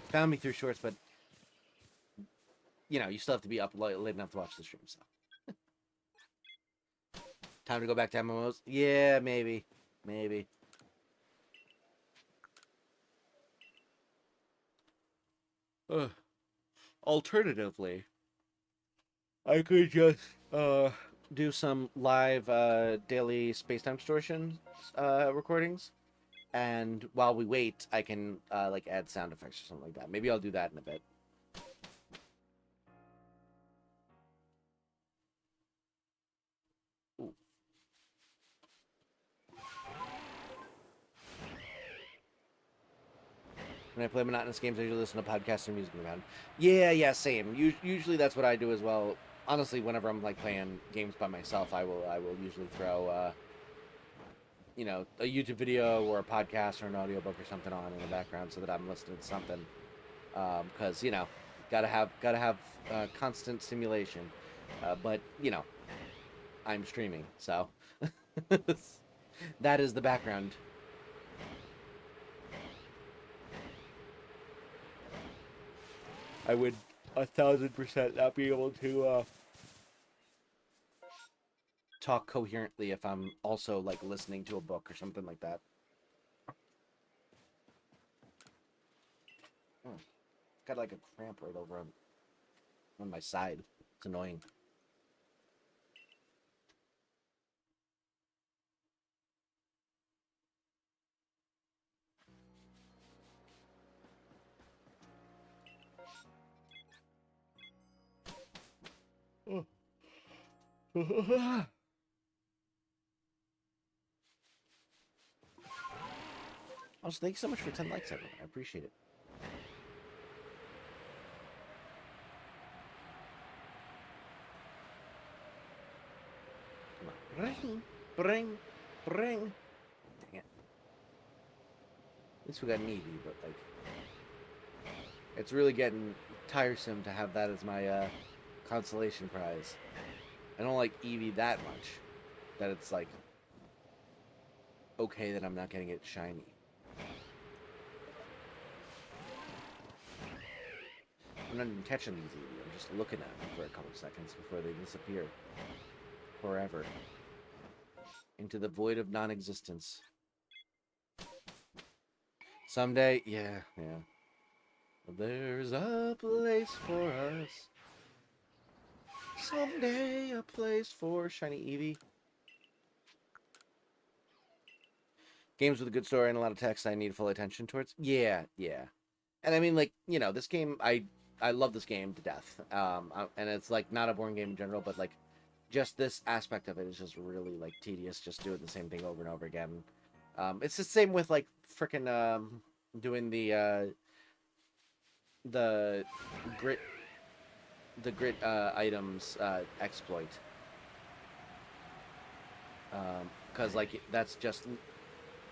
found me through Shorts, but you know, you still have to be up late enough to watch the stream. So, time to go back to MMOs. Yeah, maybe. Alternatively, I could just do some live daily space-time distortion recordings, and while we wait, I can like add sound effects or something like that. Maybe I'll do that in a bit. Ooh. When I play monotonous games, I usually listen to podcasts or music in the background. Yeah, same. Usually that's what I do as well. Honestly, whenever I'm like playing games by myself, I will usually throw you know, a YouTube video or a podcast or an audiobook or something on in the background so that I'm listening to something. Because you know, gotta have constant stimulation. But you know, I'm streaming, so that is the background. I would 1000% not be able to talk coherently if I'm also like listening to a book or something like that. Got like a cramp right over on my side. It's annoying. Also, thanks so much for 10 likes, everyone. I appreciate it. Come on. Bring. Dang it. At least we got an Eevee, but like, it's really getting tiresome to have that as my consolation prize. I don't like Eevee that much that it's like okay that I'm not getting it shiny. I'm not even catching these Eevee. I'm just looking at them for a couple seconds before they disappear forever into the void of non-existence. Someday, yeah. There's a place for us. Someday, a place for shiny Eevee. Games with a good story and a lot of text I need full attention towards. Yeah. And I mean, like, you know, this game, I I love this game to death. And it's like not a boring game in general, but like just this aspect of it is just really like tedious, just doing the same thing over and over again. It's the same with like freaking doing the grit items exploit. Because like that's just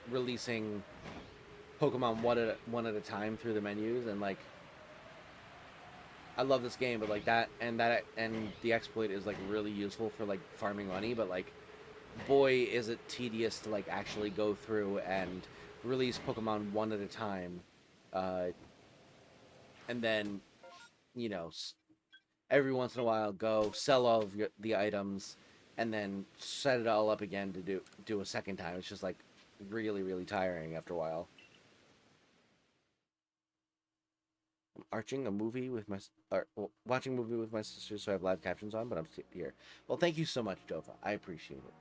releasing Pokemon one at a time through the menus, and like I love this game, but like that and the exploit is like really useful for like farming money, but like boy is it tedious to like actually go through and release Pokemon one at a time, and then you know every once in a while go sell all of the items and then set it all up again to do a second time. It's just like really tiring after a while. I'm watching a movie with my sisters, so I have live captions on, but I'm here. Well, thank you so much, Dova. I appreciate it.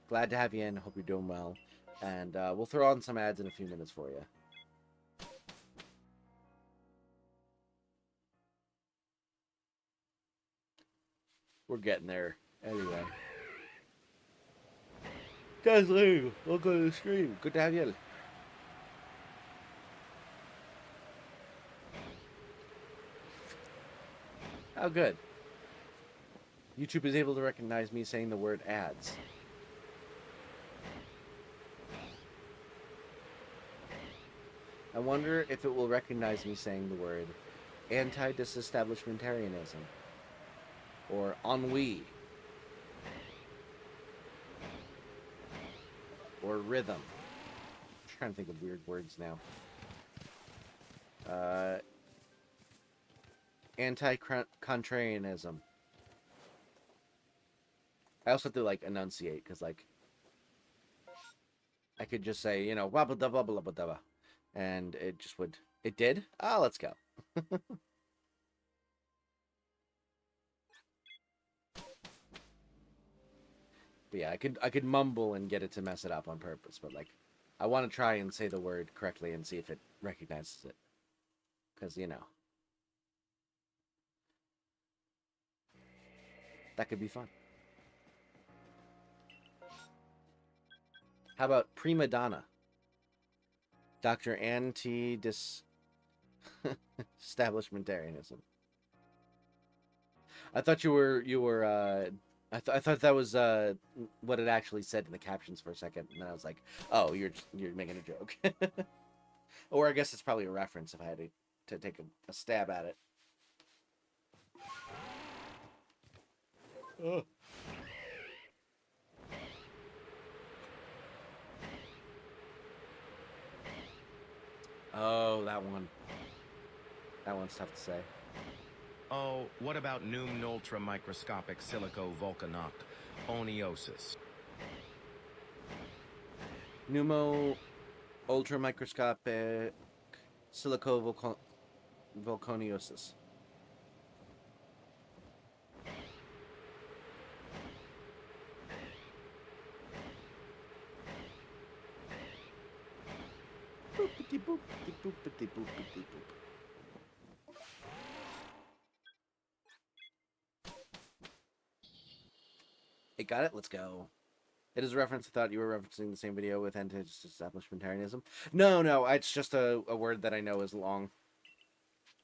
Glad to have you in. Hope you're doing well, and we'll throw on some ads in a few minutes for you. We're getting there. Anyway. Guys, welcome to the stream. Good to have you. How good. YouTube is able to recognize me saying the word ads. I wonder if it will recognize me saying the word anti-disestablishmentarianism or ennui or rhythm. I'm trying to think of weird words now. Anti-contrarianism. I also have to like enunciate because like I could just say, you know, blah blah blah blah blah blah, and it just would. It did. Ah, let's go. But yeah, I could mumble and get it to mess it up on purpose, but like I want to try and say the word correctly and see if it recognizes it, because you know that could be fun. How about prima donna? Dr. Establishmentarianism. I thought you were I thought that was what it actually said in the captions for a second, and then I was like, "Oh, you're making a joke." Or I guess it's probably a reference if I had to take a stab at it. Oh. Oh, that one. That one's tough to say. Oh, what about Num Ultra Microscopic Silico Volcanoc Oniosis? Pneumo ultra microscopic silico volcaniosis. Boopity boopity boopity boopity boop. Hey, got it? Let's go. It is a reference. I thought you were referencing the same video with anti-establishmentarianism. No, it's just a word that I know is long.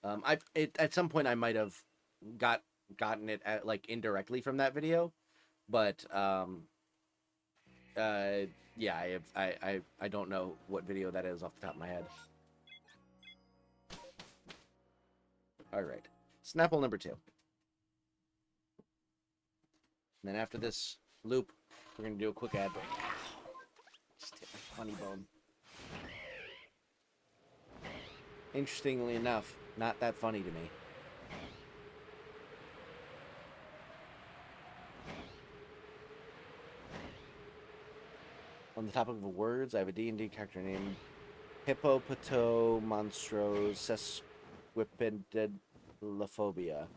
At some point I might have gotten it like indirectly from that video, but yeah, I don't know what video that is off the top of my head. All right, Snapple number 2. And then after this loop, we're gonna do a quick ad break. Just hit my funny bone. Interestingly enough, not that funny to me. On the topic of words, I have a D&D character named Hippopotomonstrosesquipedalophobia.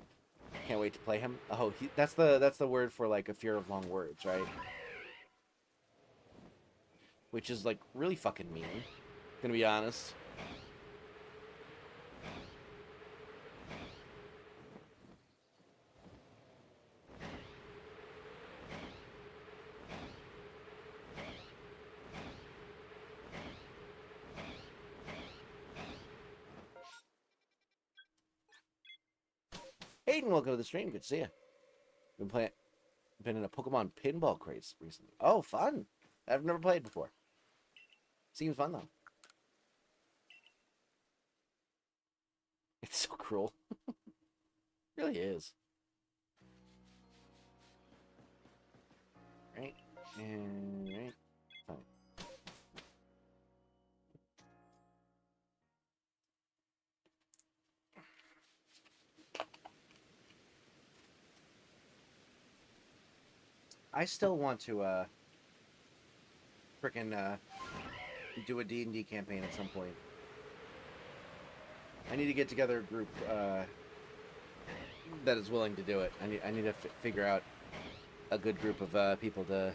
Can't wait to play him. Oh, that's the word for like a fear of long words, right? Which is like really fucking mean. Gonna be honest. Hayden, welcome to the stream. Good to see you. Been in a Pokemon pinball craze recently. Oh, fun. I've never played before. Seems fun, though. It's so cruel. It really is. Right? And right. Fine. I still want to frickin' do a D&D campaign at some point. I need to get together a group that is willing to do it. I need to figure out a good group of people to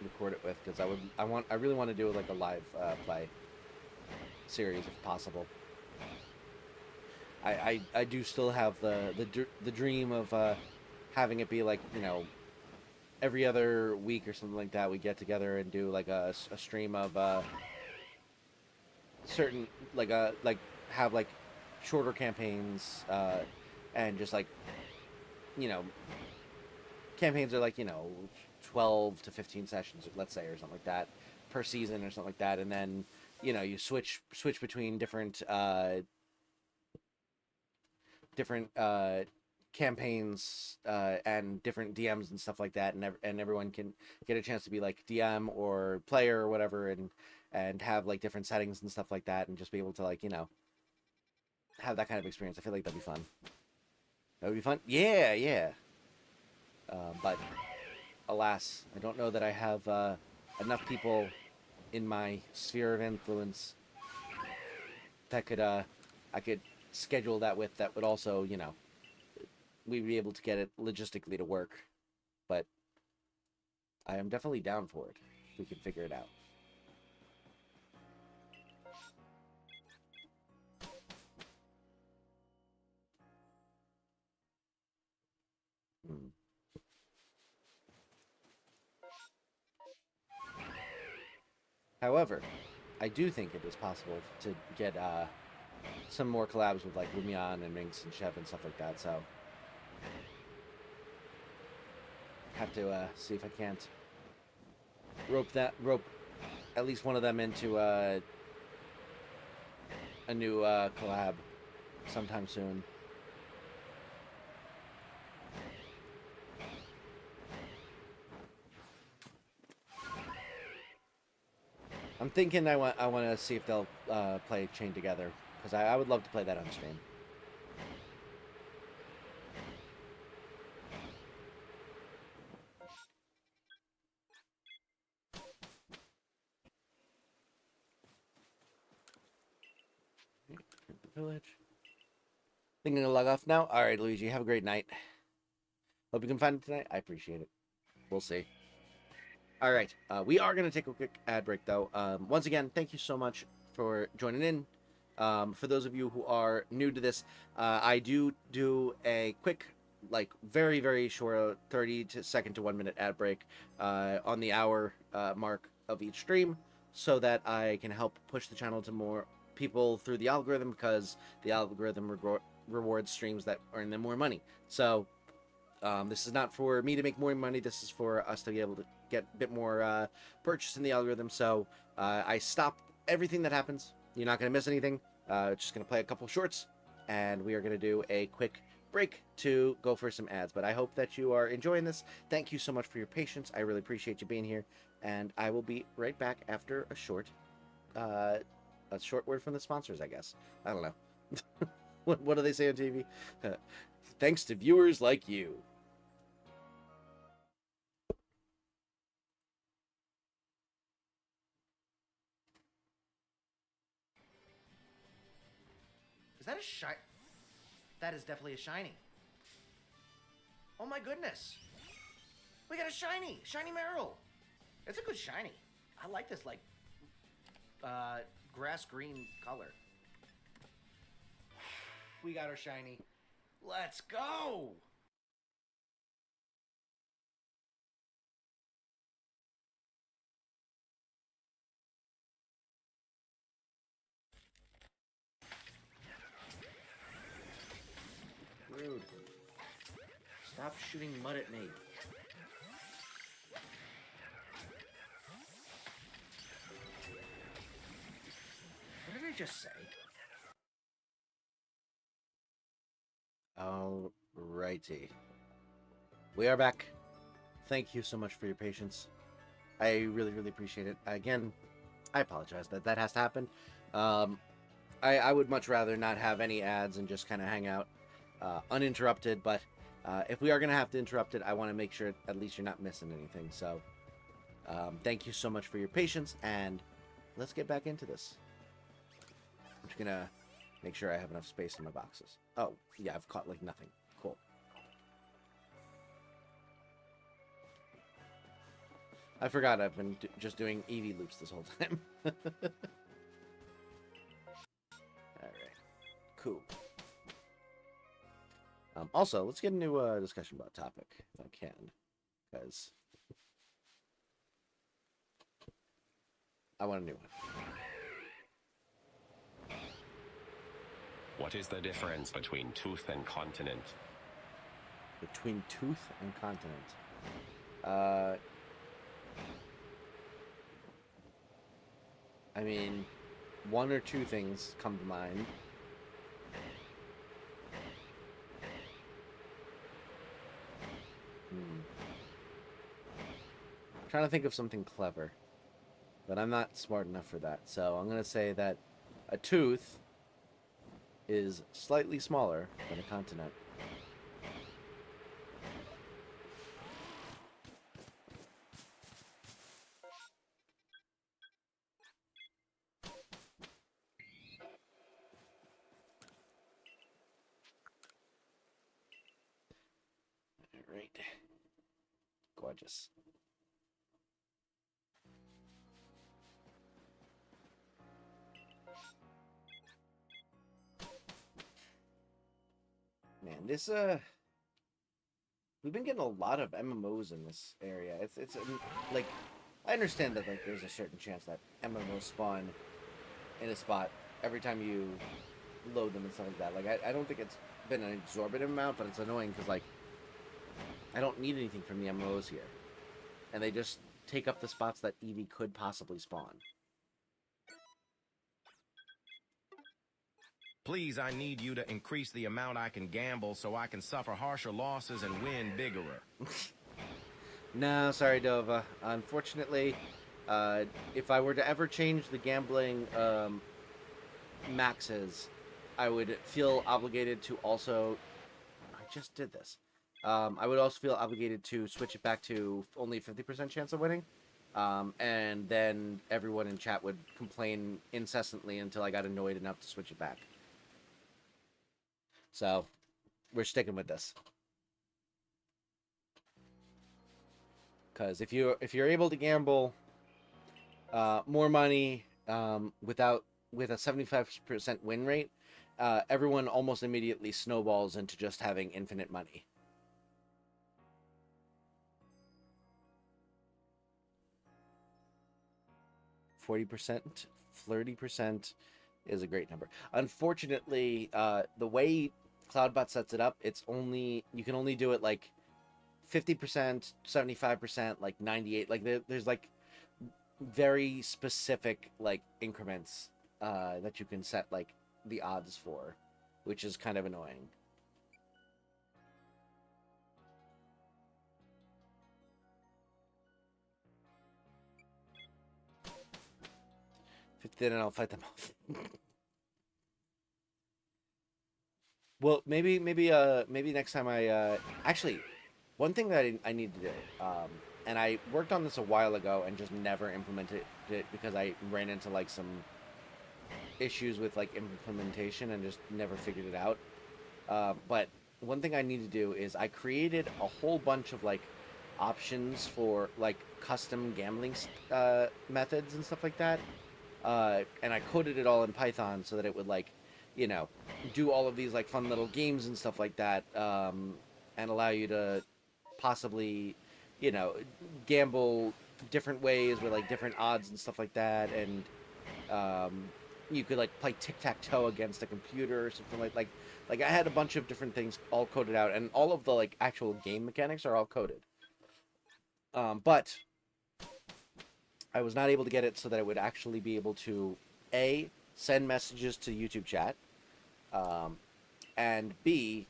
record it with, because I really want to do like a live play series if possible. I do still have the dream of having it be like, you know, every other week or something like that, we get together and do like a stream of certain like have like shorter campaigns and just like, you know, campaigns are like, you know, 12 to 15 sessions, let's say, or something like that per season or something like that, and then, you know, you switch between different campaigns and different DMs and stuff like that, and everyone can get a chance to be like DM or player or whatever, and have like different settings and stuff like that, and just be able to, like, you know, have that kind of experience. I feel like that'd be fun. That would be fun. Yeah. But alas, I don't know that I have enough people in my sphere of influence that I could schedule that with, that would also, you know, we'd be able to get it logistically to work. But I am definitely down for it if we can figure it out. However, I do think it is possible to get some more collabs with like Lumion and Minx and Chef and stuff like that, so have to see if I can't rope at least one of them into a new collab sometime soon. I'm thinking I want to see if they'll play Chain Together, because I would love to play that on stream. Village. Thinking to log off now? Alright, Luigi, have a great night. Hope you can find it tonight. I appreciate it. We'll see. Alright, we are going to take a quick ad break, though. Once again, thank you so much for joining in. For those of you who are new to this, I do a quick, like, very, very short 30-second to 1 minute ad break on the hour mark of each stream, so that I can help push the channel to more people through the algorithm, because the algorithm rewards streams that earn them more money. So this is not for me to make more money, this is for us to be able to get a bit more purchase in the algorithm. So I stop everything that happens. You're not going to miss anything. Just going to play a couple shorts, and we are going to do a quick break to go for some ads. But I hope that you are enjoying this. Thank you so much for your patience. I really appreciate you being here, and I will be right back after a short word from the sponsors, I guess. I don't know. What do they say on TV? Thanks to viewers like you. Is that a shiny? That is definitely a shiny. Oh my goodness. We got a shiny. Shiny Meryl. It's a good shiny. I like this, like, grass green color. We got our shiny. Let's go. Rude. Stop shooting mud at me. What did I just say? Alrighty. We are back. Thank you so much for your patience. I really, really appreciate it. Again, I apologize that that has to happen. I would much rather not have any ads and just kind of hang out uninterrupted, but if we are going to have to interrupt it, I want to make sure at least you're not missing anything. So thank you so much for your patience, and let's get back into this. I'm just going to make sure I have enough space in my boxes. Oh, yeah, I've caught like nothing. Cool. I forgot I've been just doing Eevee loops this whole time. Alright. Cool. Also, let's get into a discussion about topic, if I can. Because I want a new one. What is the difference between tooth and continent? Between tooth and continent. I mean, one or two things come to mind. I'm trying to think of something clever, but I'm not smart enough for that. So I'm going to say that a tooth is slightly smaller than a continent. Alright. Gorgeous. Man, this we've been getting a lot of MMOs in this area. It's like, I understand that like there's a certain chance that MMOs spawn in a spot every time you load them and stuff like that. Like I don't think it's been an exorbitant amount, but it's annoying because like I don't need anything from the MMOs here, and they just take up the spots that Eevee could possibly spawn. Please, I need you to increase the amount I can gamble so I can suffer harsher losses and win bigger. No, sorry, Dova. Unfortunately, if I were to ever change the gambling maxes, I would feel obligated to also... I just did this. I would also feel obligated to switch it back to only 50% chance of winning. And then everyone in chat would complain incessantly until I got annoyed enough to switch it back. So, we're sticking with this. Because if you're able to gamble more money with a 75% win rate, everyone almost immediately snowballs into just having infinite money. %, 30% is a great number. Unfortunately, the way Cloudbot sets it up, you can only do it like 50%, 75%, like 98. Like there's like very specific like increments that you can set like the odds for, which is kind of annoying. Then I'll fight them off. Well, maybe next time actually, one thing that I need to do, and I worked on this a while ago and just never implemented it because I ran into like some issues with like implementation and just never figured it out. But one thing I need to do is I created a whole bunch of like options for like custom gambling methods and stuff like that. And I coded it all in Python so that it would like, you know, do all of these like fun little games and stuff like that, and allow you to possibly, you know, gamble different ways with like different odds and stuff like that, and you could like play tic-tac-toe against a computer or something like I had a bunch of different things all coded out, and all of the like actual game mechanics are all coded. But I was not able to get it so that it would actually be able to A, send messages to YouTube chat, and B,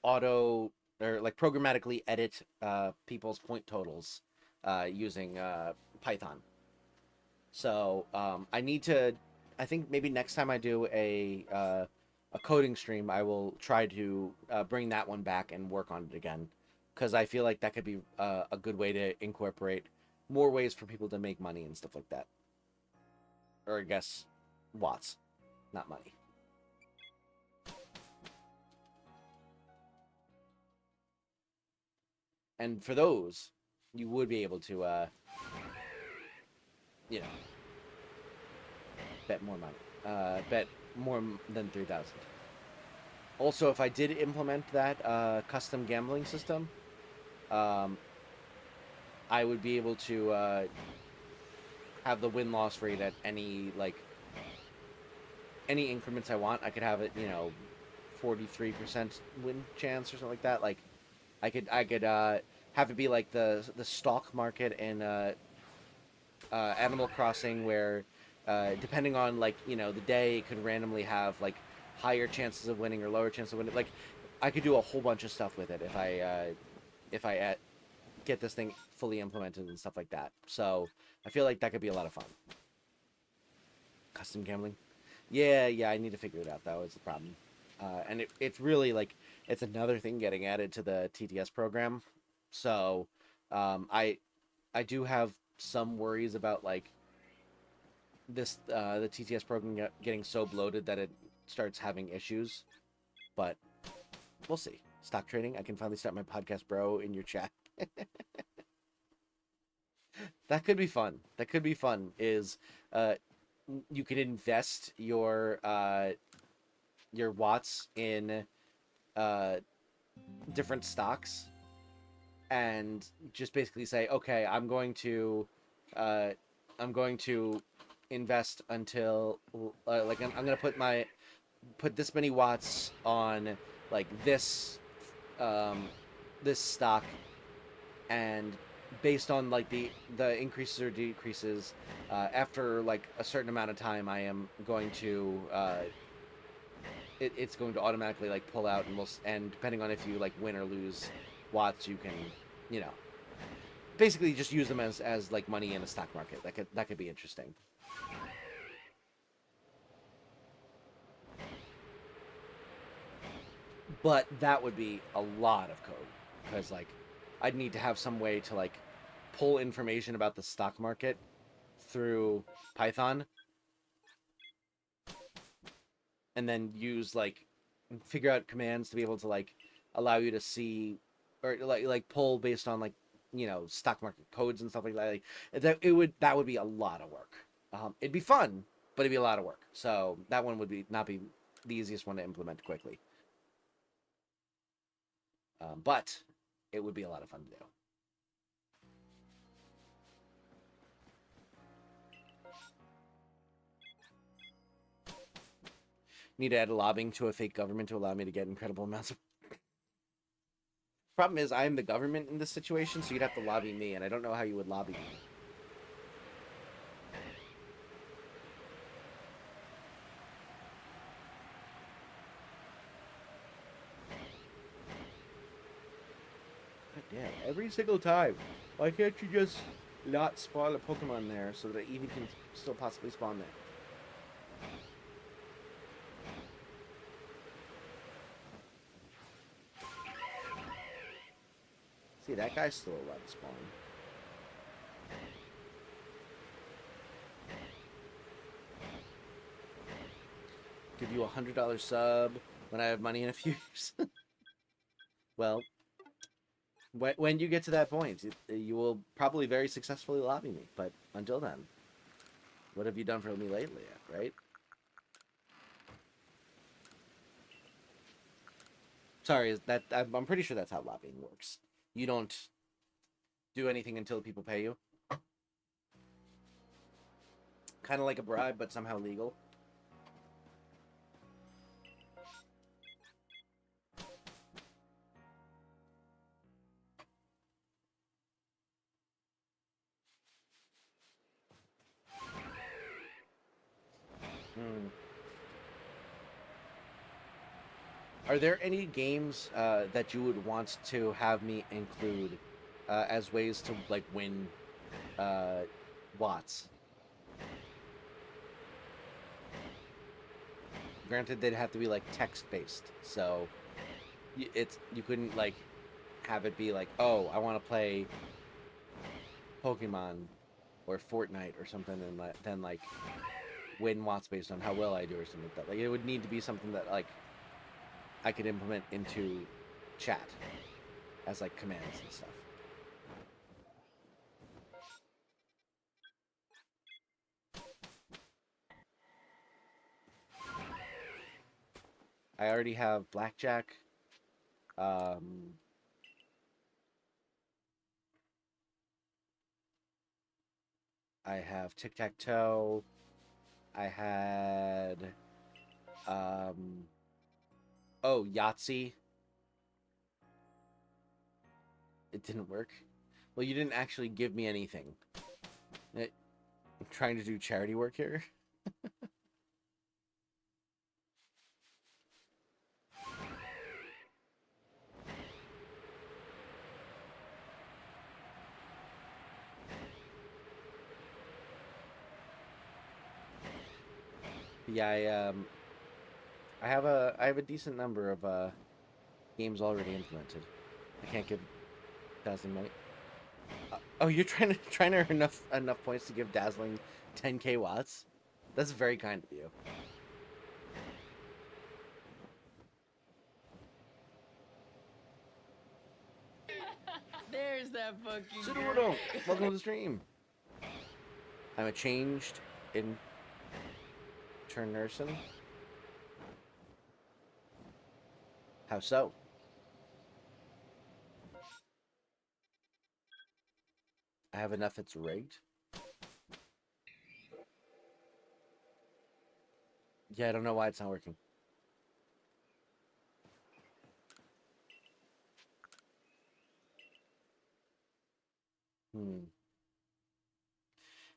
auto or like programmatically edit people's point totals using Python. So I need to. I think maybe next time I do a coding stream, I will try to bring that one back and work on it again, because I feel like that could be a good way to incorporate more ways for people to make money and stuff like that. Or I guess watts, not money. And for those, you would be able to, you know, bet more money. Bet more than 3,000. Also, if I did implement that custom gambling system, I would be able to have the win-loss rate at any increments I want. I could have it, 43% win chance or something like that. Like, I could have it be like the stock market in Animal Crossing, where depending on the day, it could randomly have like higher chances of winning or lower chances of winning. Like, I could do a whole bunch of stuff with it if I get this thing fully implemented and stuff like that. So I feel like that could be a lot of fun. Custom gambling, yeah, I need to figure it out. That was the problem, and it's really like it's another thing getting added to the TTS program. So I do have some worries about like this the TTS program getting so bloated that it starts having issues, but we'll see. Stock trading, I can finally start my podcast, bro, in your chat. That could be fun. That could be fun. Is you could invest your watts in different stocks, and just basically say, okay, I'm going to invest until I'm going to put this many watts on like this this stock, and based on like the increases or decreases after like a certain amount of time, I am going to it's going to automatically like pull out, and depending on if you like win or lose watts, you can basically just use them as like money in a stock market. That could be interesting. But that would be a lot of code, because like I'd need to have some way to like pull information about the stock market through Python, and then use figure out commands to be able to like allow you to see, or like pull based on like stock market codes and stuff like that. That would be a lot of work. It'd be fun, but it'd be a lot of work. So that one would not be the easiest one to implement quickly. But it would be a lot of fun to do. Need to add lobbying to a fake government to allow me to get incredible amounts of... Problem is, I am the government in this situation, so you'd have to lobby me, and I don't know how you would lobby me. God damn, every single time. Why can't you just not spawn a Pokemon there so that Eevee can still possibly spawn there? See, that guy's still allowed to spawn. Give you $100 sub when I have money in a few years. Well, when you get to that point, you will probably very successfully lobby me. But until then, what have you done for me lately, right? Sorry, I'm pretty sure that's how lobbying works. You don't do anything until people pay you. Kind of like a bribe, but somehow legal. Hmm. Are there any games that you would want to have me include as ways to like win watts? Granted, they'd have to be like text based, so you couldn't like have it be like, oh, I want to play Pokemon or Fortnite or something, and then like win watts based on how well I do or something like that. Like it would need to be something that like I could implement into chat as like commands and stuff. I already have blackjack. Um, I have tic-tac-toe. I had oh, Yahtzee. It didn't work. Well, you didn't actually give me anything. I'm trying to do charity work here. Yeah, I have a decent number of games already implemented. I can't give Dazzling money. Oh, you're trying to earn enough points to give Dazzling 10k watts? That's very kind of you. There's that fucking Sudorudo, welcome to the stream. I'm a changed in turn nursing. How so? I have enough it's rigged. Yeah, I don't know why it's not working.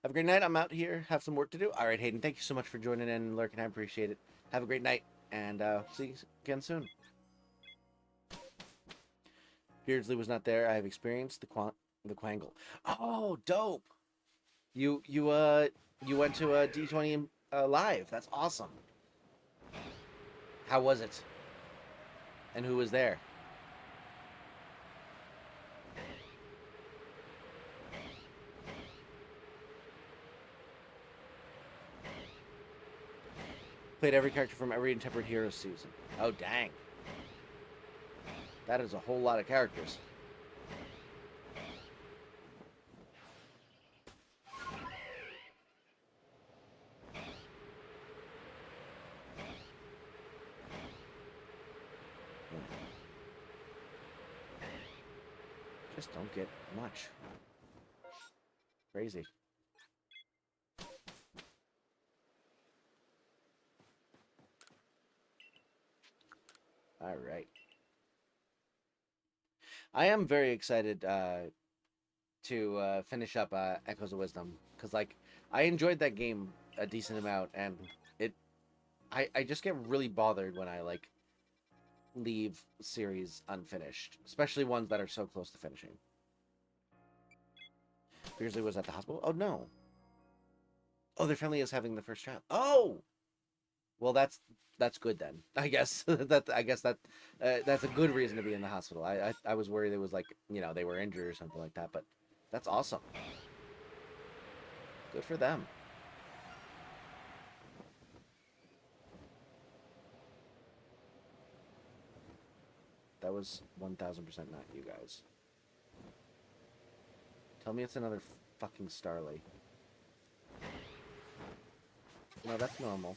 Have a great night. I'm out here. Have some work to do. All right, Hayden, thank you so much for joining in and lurking. I appreciate it. Have a great night, and see you again soon. Beardsley was not there. I have experienced the Quangle. Oh, dope! You went to a D20 live. That's awesome. How was it? And who was there? Played every character from every Intemperate Heroes season. Oh, dang. That is a whole lot of characters. Just don't get much. Crazy. All right. I am very excited to finish up Echoes of Wisdom because, like, I enjoyed that game a decent amount, and I just get really bothered when I like leave series unfinished, especially ones that are so close to finishing. Beardsley was at the hospital. Oh no. Oh, their family is having the first child. Oh, well, that's good then. I guess that's a good reason to be in the hospital. I was worried it was like, you know, they were injured or something like that, but that's awesome. Good for them. That was 1000% not you guys. Tell me it's another fucking Starly. No, that's normal.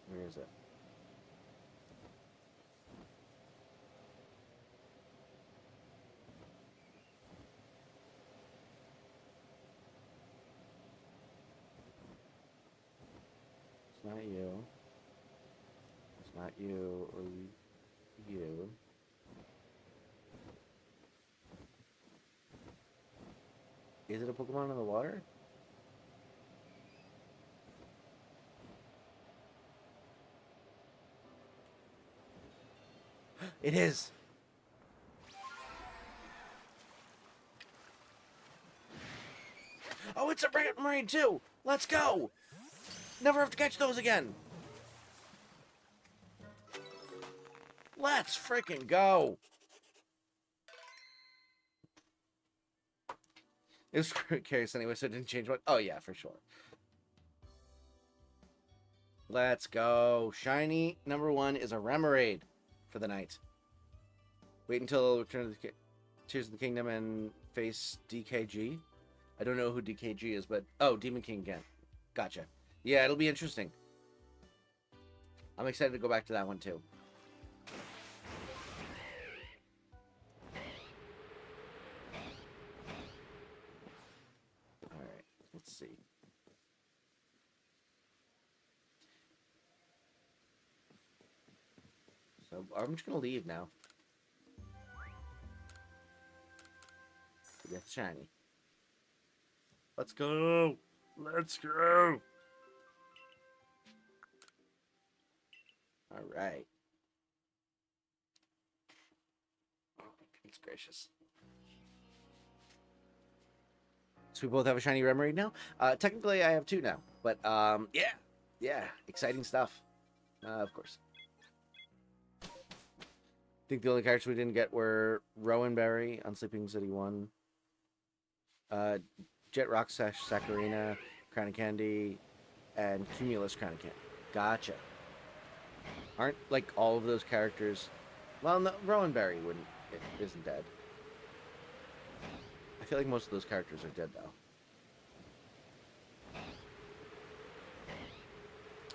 Where is it? It's not you. It's not you or you. Is it a Pokemon in the water? It is! Oh, it's a Marine too! Let's go! Never have to catch those again! Let's freaking go! It was curious anyway, so it didn't change much. Oh, yeah, for sure. Let's go. Shiny number 1 is a Remoraid for the night. Wait until Return to the Tears of the Kingdom and face DKG. I don't know who DKG is, but... Oh, Demon King again. Gotcha. Yeah, it'll be interesting. I'm excited to go back to that one, too. Alright, let's see. So, I'm just gonna leave now. Get shiny. Let's go! Let's go! Alright. Oh, goodness gracious. So we both have a shiny Remoraid now? Technically, I have 2 now. But, yeah. Yeah, exciting stuff. Of course. I think the only characters we didn't get were Rowanberry on Sleeping City 1. Jet Rock Saccharina, Crown of Candy, and Cumulus Crown of Candy. Gotcha. Aren't, like, all of those characters... Well, no, Rowanberry isn't dead. I feel like most of those characters are dead, though.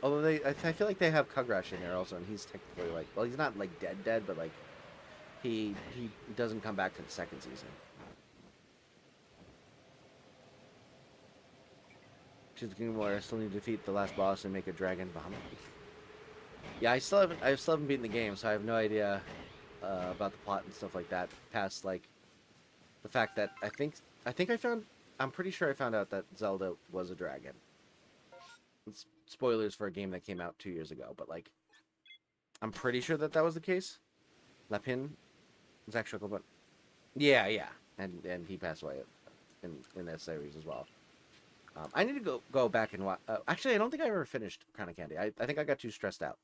Although I feel like they have Kugrash in there also, and he's technically, like... Well, he's not, like, dead, but, like... He doesn't come back to the second season. Choose the Kingdom where I still need to defeat the last boss and make a dragon bomb. Yeah, I still haven't beaten the game, so I have no idea about the plot and stuff like that. Past like the fact that I'm pretty sure I found out that Zelda was a dragon. It's spoilers for a game that came out 2 years ago, but like I'm pretty sure that was the case. Lapin was actually, but yeah, and he passed away in that series as well. I need to go back and watch. Actually, I don't think I ever finished Crown of Candy. I think I got too stressed out.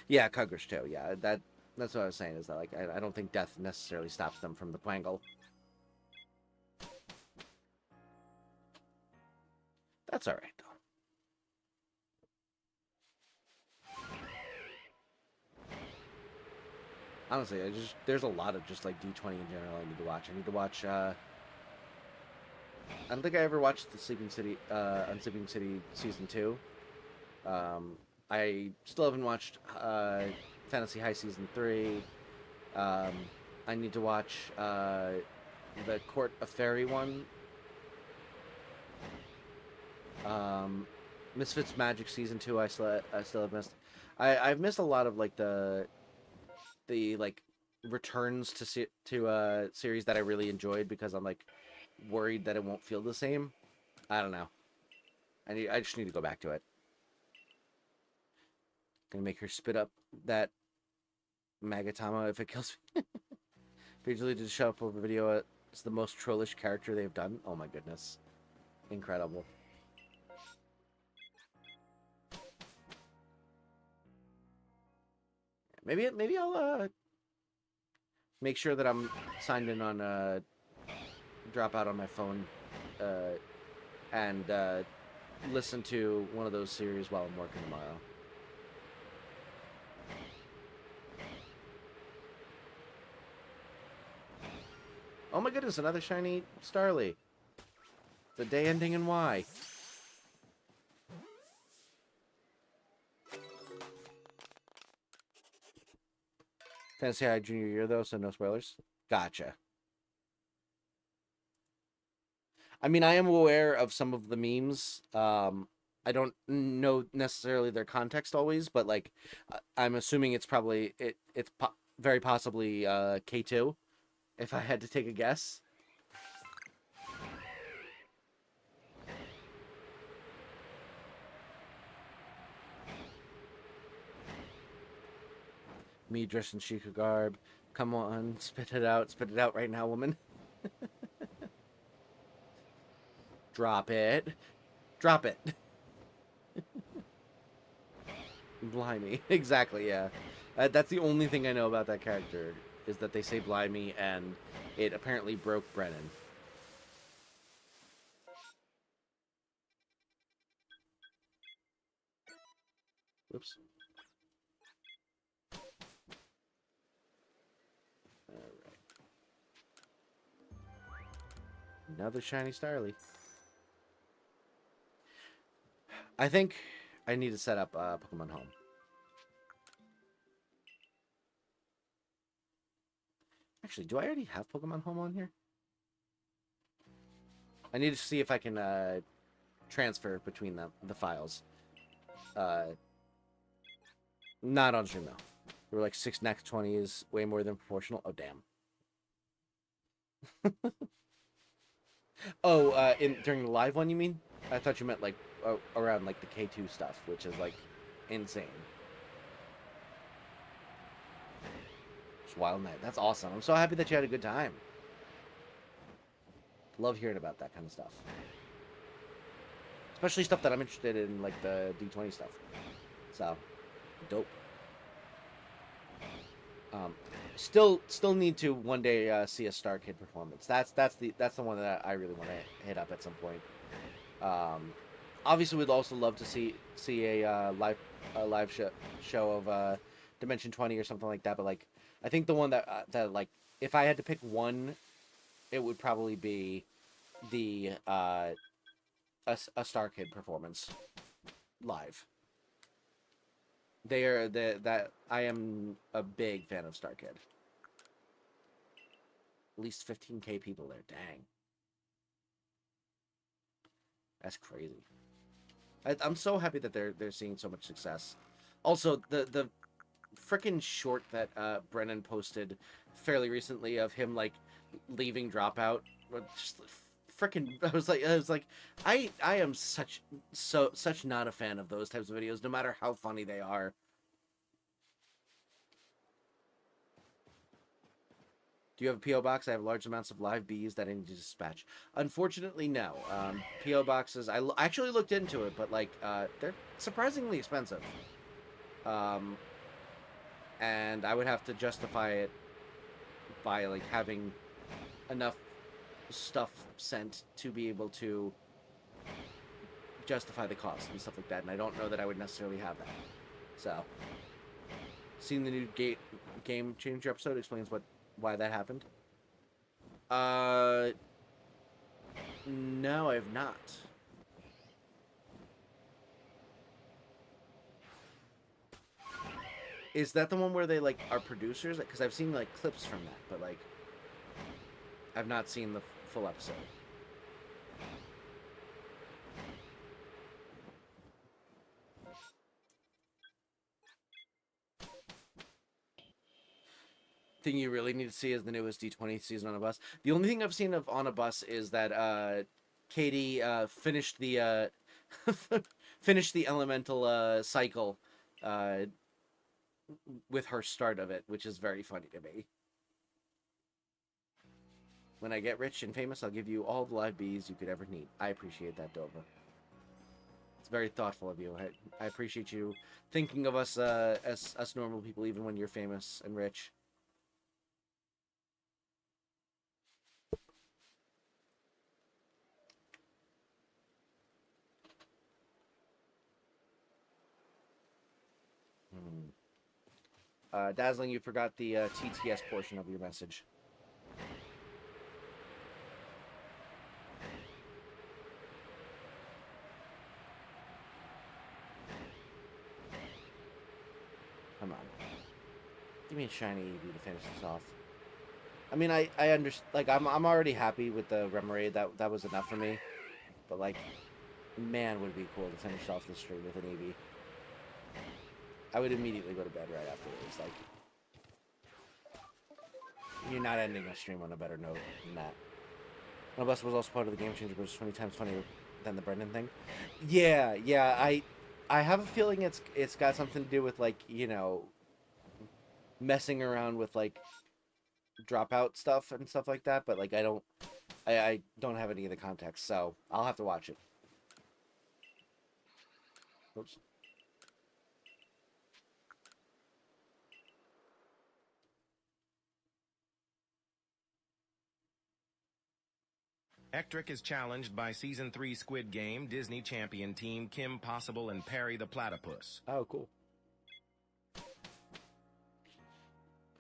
Yeah, Kugrash too. Yeah, that's what I was saying. Is that like I don't think death necessarily stops them from the Quangle. That's all right though. Honestly, there's a lot of just like D20 in general I need to watch. I need to watch. I don't think I ever watched the Sleeping City on Sleeping City Season 2. I still haven't watched Fantasy High Season 3. I need to watch the Court of Fairy one. Misfits Magic Season 2 I still have missed. I've missed a lot of like the like returns to series that I really enjoyed because I'm like worried that it won't feel the same. I don't know. I just need to go back to it. Gonna make her spit up that Magatama if it kills me. Usually to show up over video, it's the most trollish character they've done. Oh my goodness. Incredible. Maybe I'll make sure that I'm signed in on Dropout on my phone and listen to one of those series while I'm working tomorrow. Oh my goodness, another shiny Starly. The day ending in Y. Fantasy High junior year though, so no spoilers. Gotcha. I mean, I am aware of some of the memes. I don't know necessarily their context always, but like I'm assuming it's probably very possibly K2 if I had to take a guess. Me dressed in Sheikah garb. Come on, spit it out right now, woman. Drop it. Drop it. Blimey. Exactly, yeah. That's the only thing I know about that character, is that they say Blimey, and it apparently broke Brennan. Whoops. Alright. Another shiny Starly. I think I need to set up Pokemon Home. Actually, do I already have Pokemon Home on here? I need to see if I can transfer between the files. Not on stream, though. There were like 6 next 20 is way more than proportional. Oh, damn. Oh, during the live one, you mean? I thought you meant like around like the K2 stuff, which is like insane. It's Wild Night. That's awesome. I'm so happy that you had a good time. Love hearing about that kind of stuff. Especially stuff that I'm interested in, like the D20 stuff. So, dope. Still need to one day see a Star Kid performance. That's the one that I really want to hit up at some point. Obviously, we'd also love to see a live show of Dimension 20 or something like that. But like, I think the one that like, if I had to pick one, it would probably be the a Star Kid performance live. That I am a big fan of Star Kid. At least 15K people there. Dang. That's crazy. I'm so happy that they're seeing so much success. Also, the frickin' short that Brennan posted fairly recently of him like leaving Dropout, just frickin' I was like I am such not a fan of those types of videos, no matter how funny they are. Do you have a P.O. box? I have large amounts of live bees that I need to dispatch. Unfortunately, no. P.O. boxes, I actually looked into it, but, like, they're surprisingly expensive. And I would have to justify it by, like, having enough stuff sent to be able to justify the cost and stuff like that. And I don't know that I would necessarily have that. So, seeing the new Game Changer episode explains why that happened. No, I've not. Is that the one where they like are producers? Because I've seen like clips from that, but like I've not seen the full episode. Thing you really need to see is the newest D20 season on a bus. The only thing I've seen of on a bus is that Katie finished the finished the elemental cycle with her start of it, which is very funny to me. When I get rich and famous, I'll give you all the live bees you could ever need. I appreciate that, Dover. It's very thoughtful of you. I appreciate you thinking of us as us normal people, even when you're famous and rich. Dazzling, you forgot the TTS portion of your message. Come on. Give me a shiny Eevee to finish this off. I mean, I understand. Like, I'm already happy with the Remoraid. That was enough for me. But like, Man, would it be cool to finish off the stream with an Eevee. I would immediately go to bed right afterwards. Like, you're not ending a stream on a better note than that. One of us was also part of the game changer, but it's 20 times funnier than the Brendan thing. Yeah, I have a feeling it's got something to do with, like, you know, messing around with, like, dropout stuff and stuff like that, but, like, I don't have any of the context, so I'll have to watch it. Oops. Ectric is challenged by Season 3 Squid Game Disney champion team Kim Possible and Perry the Platypus. Oh, cool.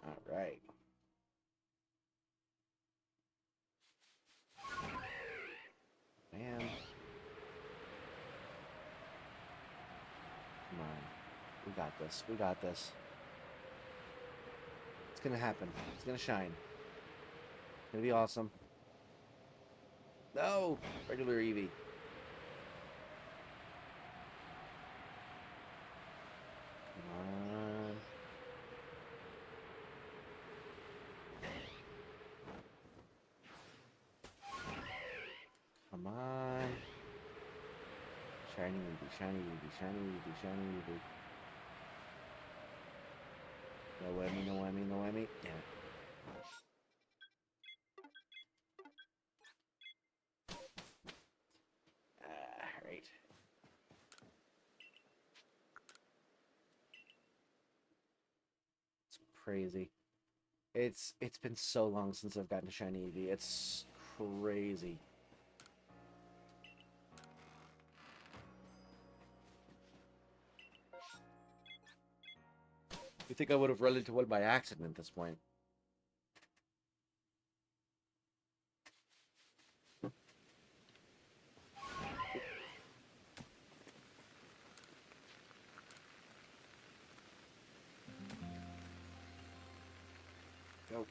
All right. Man. Come on. We got this. We got this. It's gonna happen. It's gonna shine. It's gonna be awesome. No! Regular Eevee. Come on. Come on. Shiny Eevee, shiny Eevee, shiny Eevee, shiny Eevee. No whammy, no whammy, no whammy. Damn it. Right. It's crazy. It's been so long since I've gotten a shiny Eevee. It's crazy. You think I would have run into one by accident at this point? Go.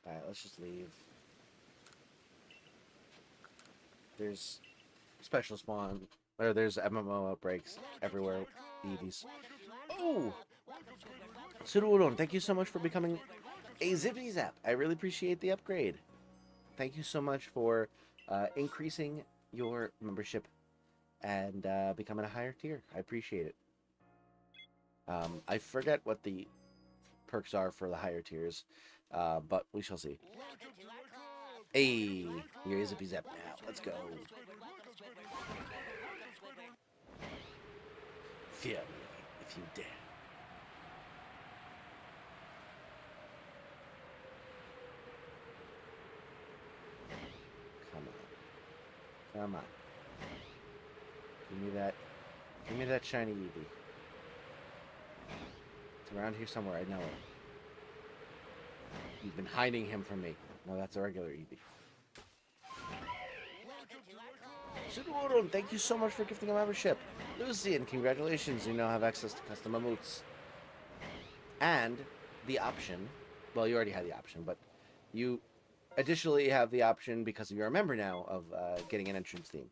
Alright, let's just leave. There's special spawn, or there's MMO outbreaks everywhere. Eevees. Oh! Sudoudon, thank you so much for becoming a Zippy Zap. I really appreciate the upgrade. Thank you so much for increasing your membership and becoming a higher tier. I appreciate it. I forget what the perks are for the higher tiers, but we shall see. Hey, here is Zippy Zap now. Let's go. Fear me if you dare. Come on. Come on. Give me that shiny Eevee. It's around here somewhere, I know it. You've been hiding him from me. No, that's a regular Eevee. Sudoudon, thank you so much for gifting a membership. Lucian, congratulations. You now have access to custom emotes. And the option, well, you already had the option, but you additionally have the option, because you're a member now, of getting an entrance theme.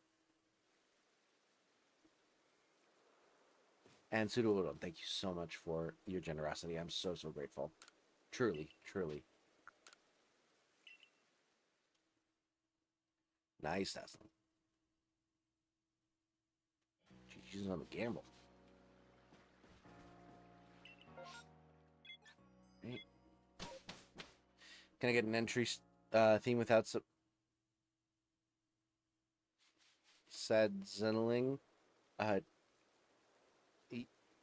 And Sudoudon, thank you so much for your generosity. I'm so, so grateful. Truly, truly. Nice, Tesla. She's using on the gamble. Right. Can I get an entry theme without Sedzeling?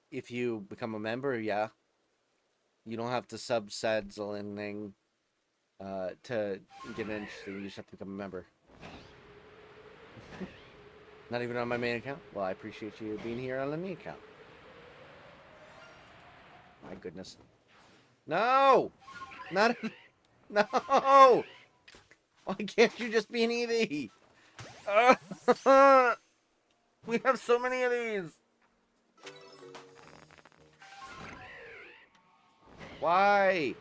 If you become a member, yeah. You don't have to sub-Sedzeling to get an entry theme. You just have to become a member. Not even on my main account? Well, I appreciate you being here on the main account. My goodness. No! Not... No! Why can't you just be an Eevee? We have so many of these! Why?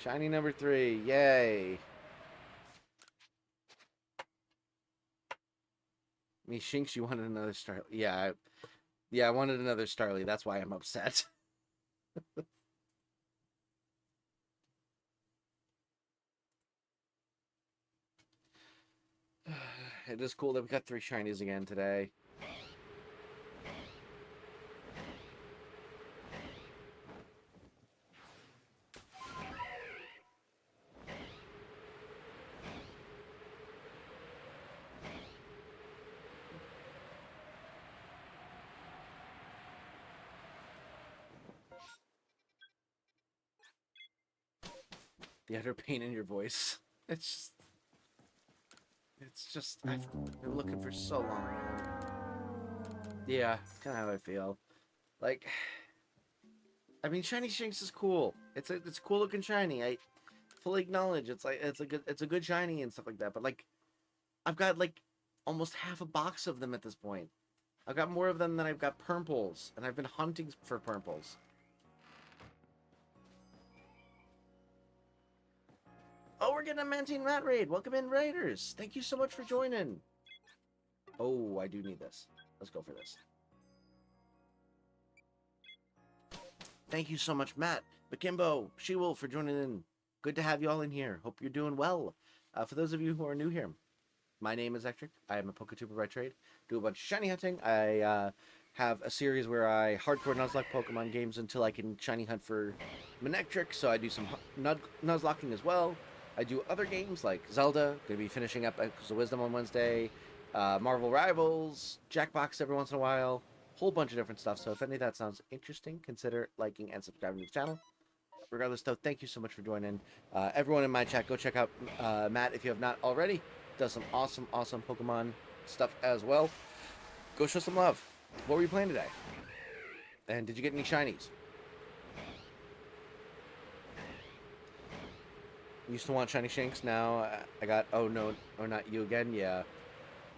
Shiny number 3. Yay. Me Shinx, you wanted another Starly. Yeah, I wanted another Starly. That's why I'm upset. It is cool that we got 3 shinies again today. The utter pain in your voice. It's just, I've been looking for so long. Yeah, kind of how I feel. Like, I mean, Shiny Shinx is cool. It's a cool looking shiny. I fully acknowledge it's a good shiny and stuff like that. But like, I've got like almost half a box of them at this point. I've got more of them than I've got Purples, and I've been hunting for Purples. Oh, we're getting a Mantine Rat Raid. Welcome in, Raiders. Thank you so much for joining. Oh, I do need this. Let's go for this. Thank you so much, Matt, Bakimbo, She-Wolf, for joining in. Good to have you all in here. Hope you're doing well. For those of you who are new here, my name is Ectric. I am a PokeTuber by trade. Do a bunch of shiny hunting. I have a series where I hardcore Nuzlocke Pokemon games until I can shiny hunt for Electric, so I do some Nuzlocking as well. I do other games like Zelda, going to be finishing up Echoes of Wisdom on Wednesday, Marvel Rivals, Jackbox every once in a while, whole bunch of different stuff. So if any of that sounds interesting, consider liking and subscribing to the channel. Regardless, though, thank you so much for joining. Everyone in my chat, go check out Matt if you have not already. Does some awesome Pokemon stuff as well. Go show some love. What were you playing today? And did you get any shinies? Used to want shiny Shinx, now I got, oh no, or not you again, yeah.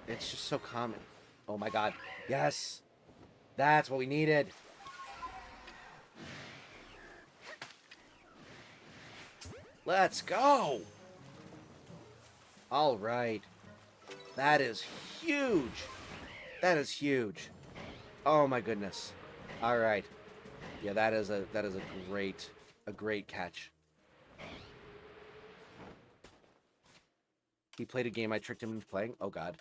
It's just so common. Oh my god, yes! That's what we needed! Let's go! Alright. That is huge! That is huge. Oh my goodness. Alright. Yeah, that is a great catch. He played a game I tricked him into playing. Oh god.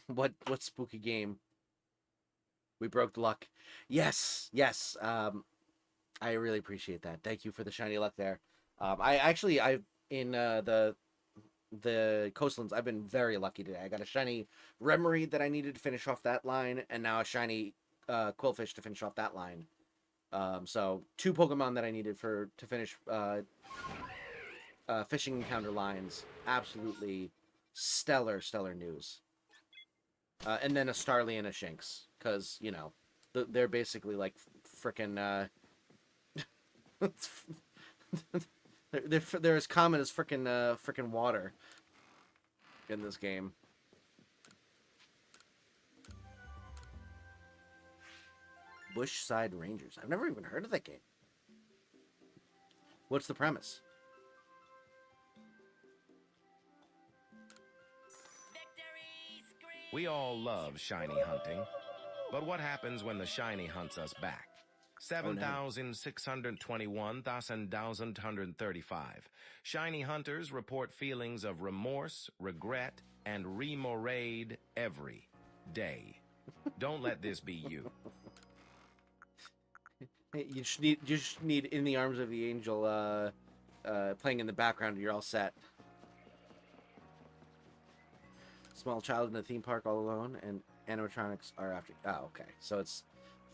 What spooky game? We broke the luck. Yes, yes. I really appreciate that. Thank you for the shiny luck there. In the coastlands, I've been very lucky today. I got a shiny Remoraid that I needed to finish off that line, and now a shiny Quillfish to finish off that line. So 2 Pokemon that I needed to finish fishing encounter lines. Absolutely stellar news. And then a Starly and a Shinx, because you know they're basically like frickin' they're as common as frickin' water in this game. Bushside Rangers. I've never even heard of that game. What's the premise? We all love shiny hunting, but what happens when the shiny hunts us back? 7,621,135. Shiny hunters report feelings of remorse, regret, and remoraid every day. Don't let this be you. You just need In the Arms of the Angel playing in the background, and you're all set. Small child in a theme park all alone, and animatronics are after. Oh, okay. So it's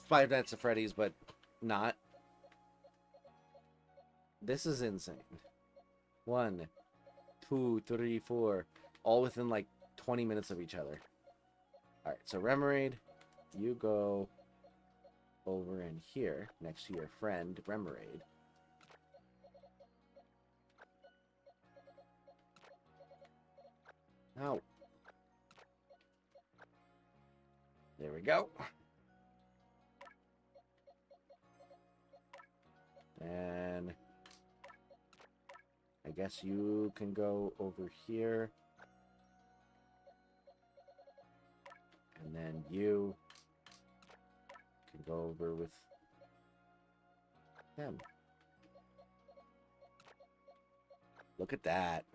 Five Nights at Freddy's, but not. This is insane. 1, 2, 3, 4, all within like 20 minutes of each other. All right. So Remoraid, you go over in here next to your friend Remoraid. Ow. There we go. And guess you can go over here. And then you can go over with him. Look at that.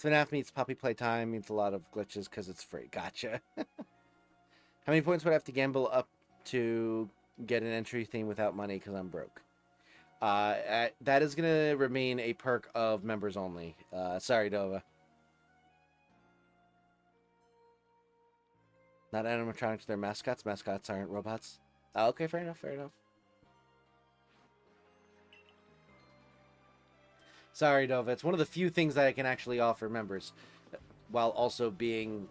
FNAF meets puppy playtime means a lot of glitches because it's free. Gotcha. How many points would I have to gamble up to get an entry theme without money because I'm broke? That is going to remain a perk of members only. Sorry, Dova. Not animatronics, they're mascots. Mascots aren't robots. Oh, okay, fair enough, fair enough. Sorry, Dova. It's one of the few things that I can actually offer members, while also being,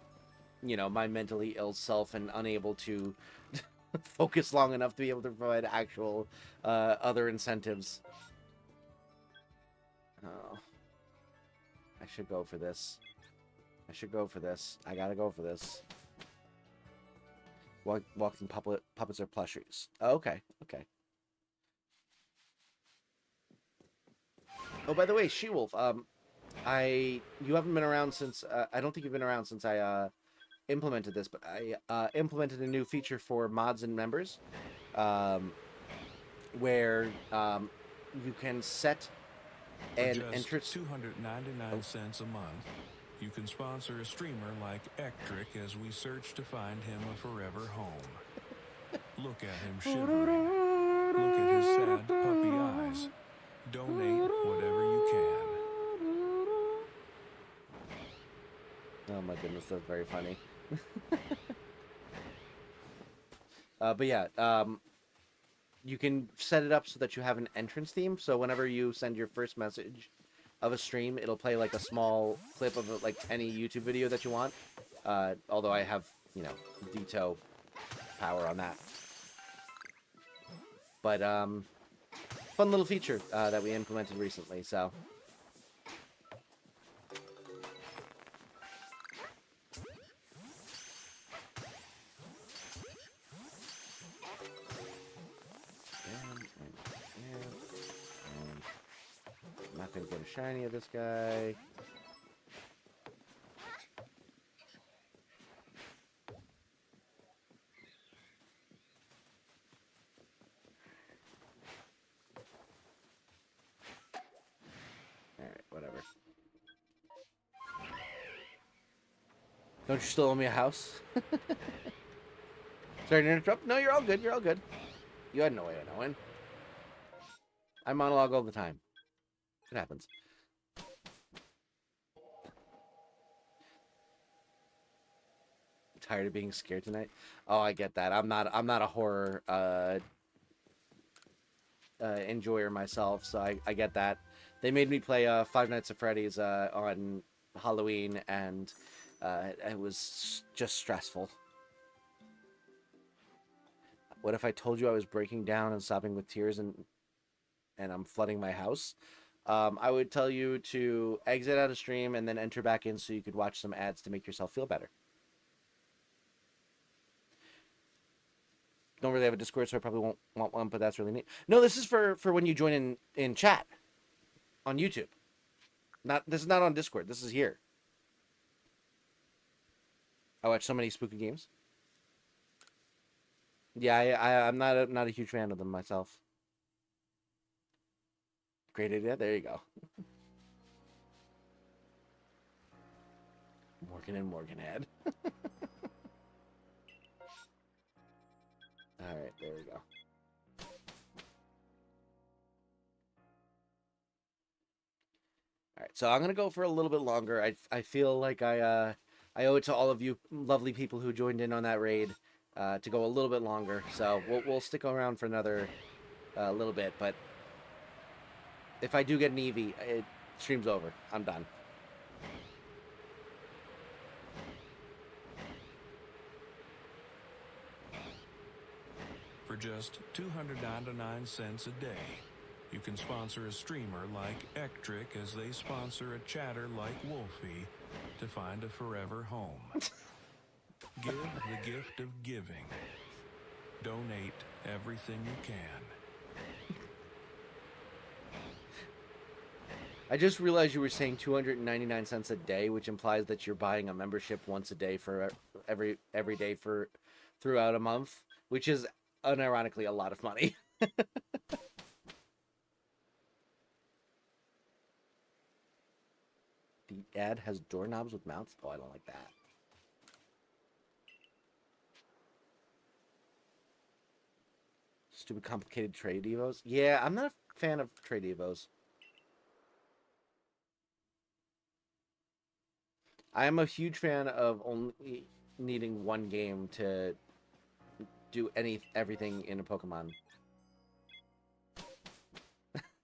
you know, my mentally ill self and unable to focus long enough to be able to provide actual other incentives. Oh. I should go for this. I should go for this. I gotta go for this. Walking puppets are plushies. Oh, okay, okay. Oh, by the way, She-Wolf, you haven't been around since, I don't think you've been around since I, implemented this, but I, implemented a new feature for mods and members, where, you can set an entrance... 299 cents a month. You can sponsor a streamer like Ectric as we search to find him a forever home. Look at him shivering. Look at his sad puppy eyes. Donate whatever you can. Oh my goodness, that's very funny. But yeah, you can set it up so that you have an entrance theme. So whenever you send your first message of a stream, it'll play like a small clip of like any YouTube video that you want. Although I have, you know, veto power on that. But fun little feature that we implemented recently. So. I'm not gonna get a shiny of this guy. Alright, whatever. Don't you still owe me a house? Sorry to interrupt. No, you're all good. You're all good. You had no way of knowing. I monologue all the time. It happens. Tired of being scared tonight? Oh, I get that. I'm not a horror enjoyer myself, so I get that. They made me play Five Nights at Freddy's on Halloween, and it was just stressful. What if I told you I was breaking down and sobbing with tears and I'm flooding my house? I would tell you to exit out of stream and then enter back in so you could watch some ads to make yourself feel better. Don't really have a Discord, so I probably won't want one, but that's really neat. No, this is for when you join in chat on YouTube. This is not on Discord. This is here. I watch so many spooky games. Yeah, I'm not a huge fan of them myself. Great idea. There you go. Morgan and Morgan ad. Alright, there we go. Alright, so I'm gonna go for a little bit longer. I feel like I owe it to all of you lovely people who joined in on that raid to go a little bit longer. So we'll stick around for another little bit, but if I do get an Eevee, stream's over. I'm done. For just 299 cents a day, you can sponsor a streamer like Ectric as they sponsor a chatter like Wolfie to find a forever home. Give the gift of giving. Donate everything you can. I just realized you were saying 299 cents a day, which implies that you're buying a membership once a day for every day for throughout a month, which is unironically a lot of money. The ad has doorknobs with mounts. Oh, I don't like that. Stupid complicated trade evos. Yeah, I'm not a fan of trade evos. I am a huge fan of only needing one game to do everything in a Pokemon.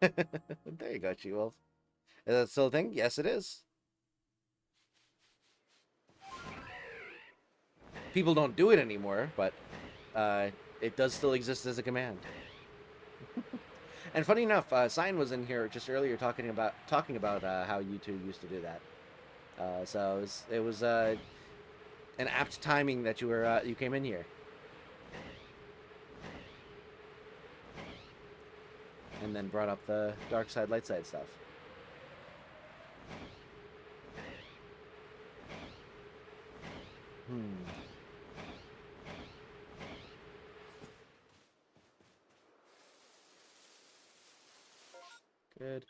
There you go, She-Wolf. Is that still a thing? Yes, it is. People don't do it anymore, but it does still exist as a command. And funny enough, Sign was in here just earlier talking about how you two used to do that. So it was an apt timing that you came in here. And then brought up the dark side, light side stuff. Good.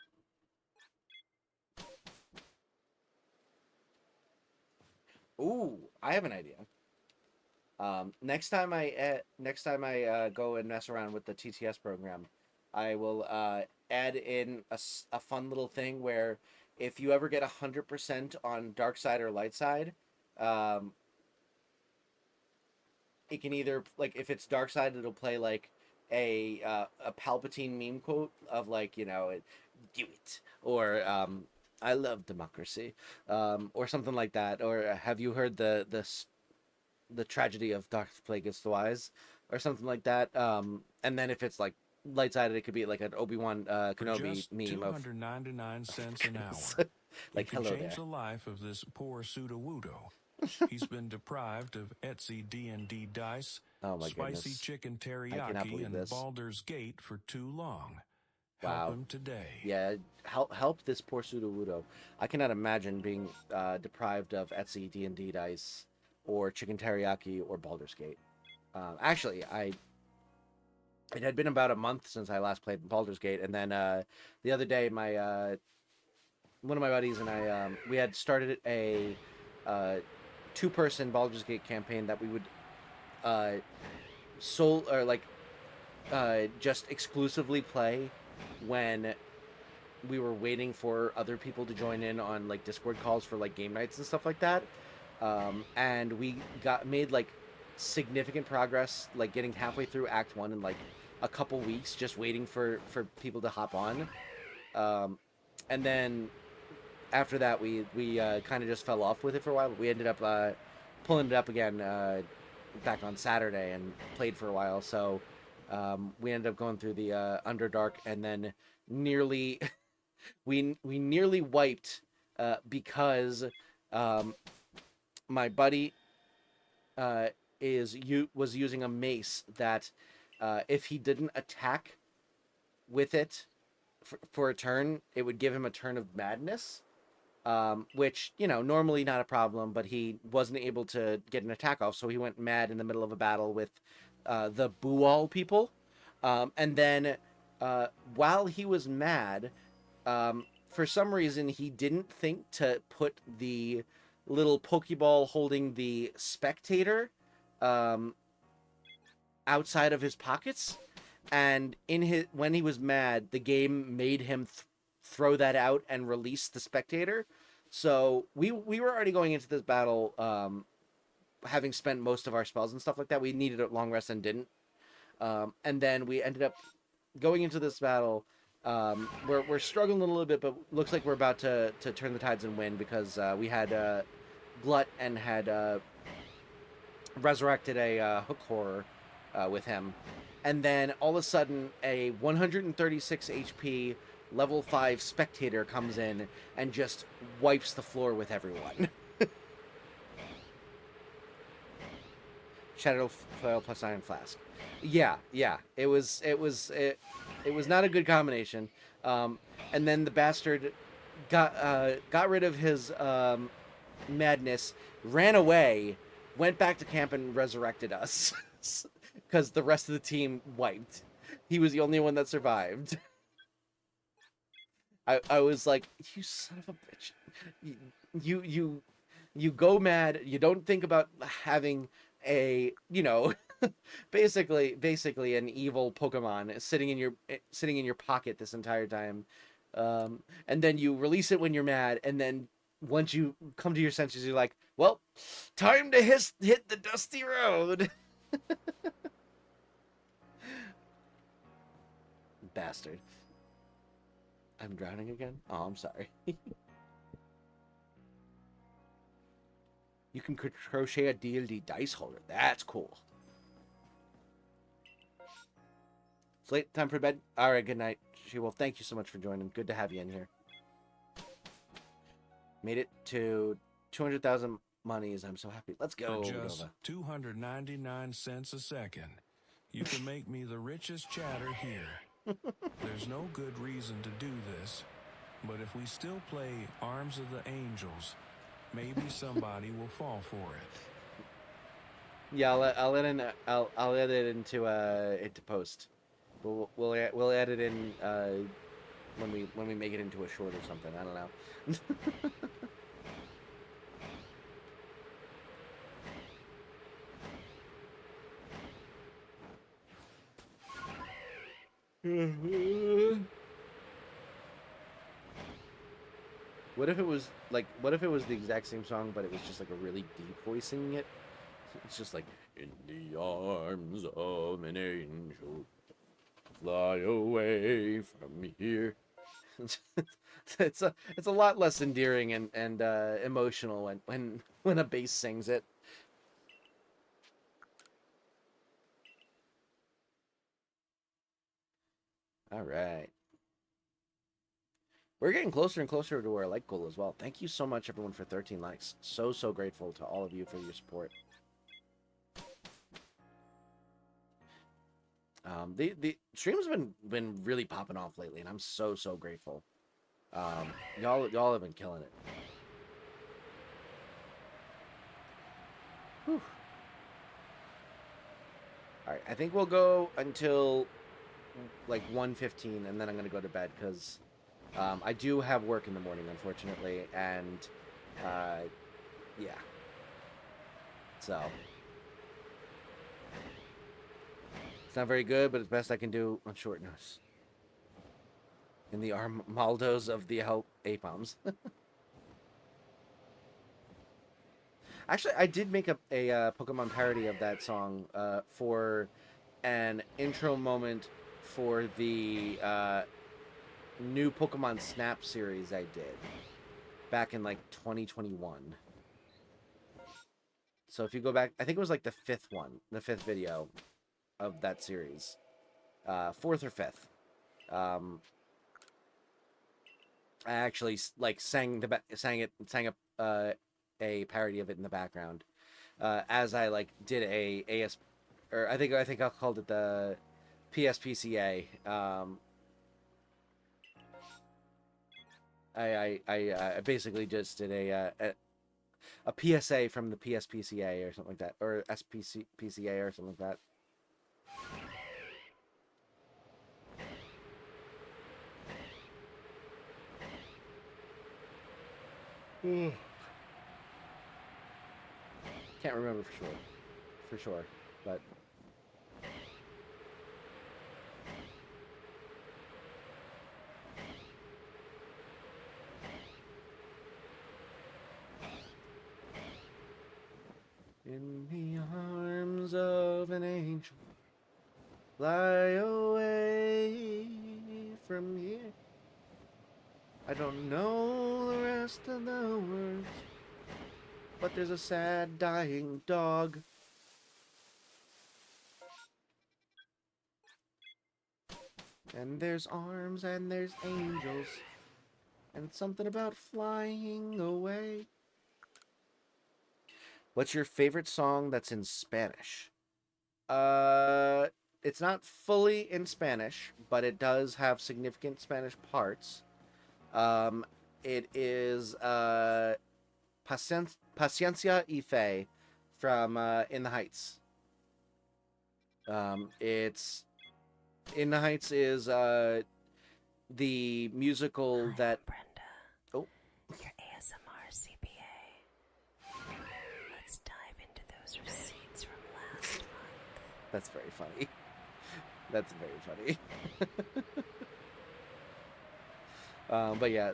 Ooh, I have an idea. Next time I go and mess around with the TTS program, I will add in a fun little thing where if you ever get 100% on dark side or light side, it can either, like, if it's dark side, it'll play like a Palpatine meme quote of, like, you know, do it, or I love democracy, or something like that. Or have you heard the tragedy of Darth Plagueis the Wise, or something like that. And then if it's like light sided, it could be like an Obi-Wan Kenobi meme of 299 cents an hour. like, you can hello change there. the life of this poor pseudo-wudo. He's been deprived of Etsy D&D dice, Oh my spicy goodness. chicken I cannot teriyaki, believe and this. Baldur's Gate for too long. Wow. Help him today. Yeah, help this poor pseudo-wudo. I cannot imagine being deprived of Etsy D&D dice, or chicken teriyaki, or Baldur's Gate. Actually, it had been about a month since I last played Baldur's Gate, and then the other day, my one of my buddies and I, we had started a two-person Baldur's Gate campaign that we would just exclusively play when we were waiting for other people to join in on, like, Discord calls for, like, game nights and stuff like that. And we made like significant progress, like getting halfway through Act 1 in like a couple weeks, just waiting for people to hop on. And then after that, we kind of just fell off with it for a while. We ended up pulling it up again back on Saturday and played for a while. So we ended up going through the Underdark, and then nearly we nearly wiped because my buddy was using a mace that if he didn't attack with it for a turn, it would give him a turn of madness, which, you know, normally not a problem, but he wasn't able to get an attack off, so he went mad in the middle of a battle with the Buol people. And then while he was mad, for some reason he didn't think to put the little Pokeball holding the spectator outside of his pockets, and when he was mad, the game made him throw that out and release the spectator. So we were already going into this battle having spent most of our spells and stuff like that. We needed a long rest and didn't, and then we ended up going into this battle. We're struggling a little bit, but looks like we're about to turn the tides and win, because we had Glut and had resurrected a hook horror with him, and then all of a sudden a 136 HP level 5 spectator comes in and just wipes the floor with everyone. Shadow Flail plus Iron Flask. Yeah, it was not a good combination. And then the bastard got rid of his madness, ran away, went back to camp and resurrected us because the rest of the team wiped. He was the only one that survived. I was like, you son of a bitch. You go mad. You don't think about having a, basically an evil Pokemon sitting in your pocket this entire time. And then you release it when you're mad, and then once you come to your senses, you're like, well, time to hit the dusty road. Bastard. I'm drowning again? Oh, I'm sorry. You can crochet a D&D dice holder. That's cool. It's late. Time for bed. All right, good night. Well, thank you so much for joining. Good to have you in here. Made it to 200,000 monies. I'm so happy. Let's go, For just Nova. 299 cents a second, you can make me the richest chatter here. There's no good reason to do this, but if we still play Arms of the Angels, maybe somebody will fall for it. Yeah, I'll add it into post. We'll add it in when we make it into a short or something. I don't know. What if it was the exact same song, but it was just like a really deep voice singing it? It's just like, in the arms of an angel, fly away from here. it's a lot less endearing and emotional when a bass sings it. All right. We're getting closer and closer to our like goal as well. Thank you so much, everyone, for 13 likes. So grateful to all of you for your support. The streams have been really popping off lately, and I'm so grateful. Y'all have been killing it. Whew. All right, I think we'll go until like 1:15, and then I'm gonna go to bed because I do have work in the morning, unfortunately, and yeah. So it's not very good, but it's best I can do on short notice. In the Armaldos of the Apoms. Actually, I did make a Pokemon parody of that song for an intro moment for the new Pokemon Snap series I did back in like 2021. So if you go back, I think it was like the fifth video of that series, fourth or fifth. I actually like sang a parody of it in the background as I like did a AS, or I think I called it the PSPCA. I basically just did a PSA from the PSPCA or something like that, or PCA or something like that. Can't remember for sure, but in the arms of an angel, fly away from here. I don't know the rest of the words, but there's a sad dying dog. And there's arms and there's angels, and something about flying away. What's your favorite song that's in Spanish? It's not fully in Spanish, but it does have significant Spanish parts. it is Paciencia y Fe from In the Heights. It's In the Heights is the musical that. Brenda. Oh. Your ASMR CPA. Let's dive into those receipts from last month. That's very funny. That's very funny. But yeah,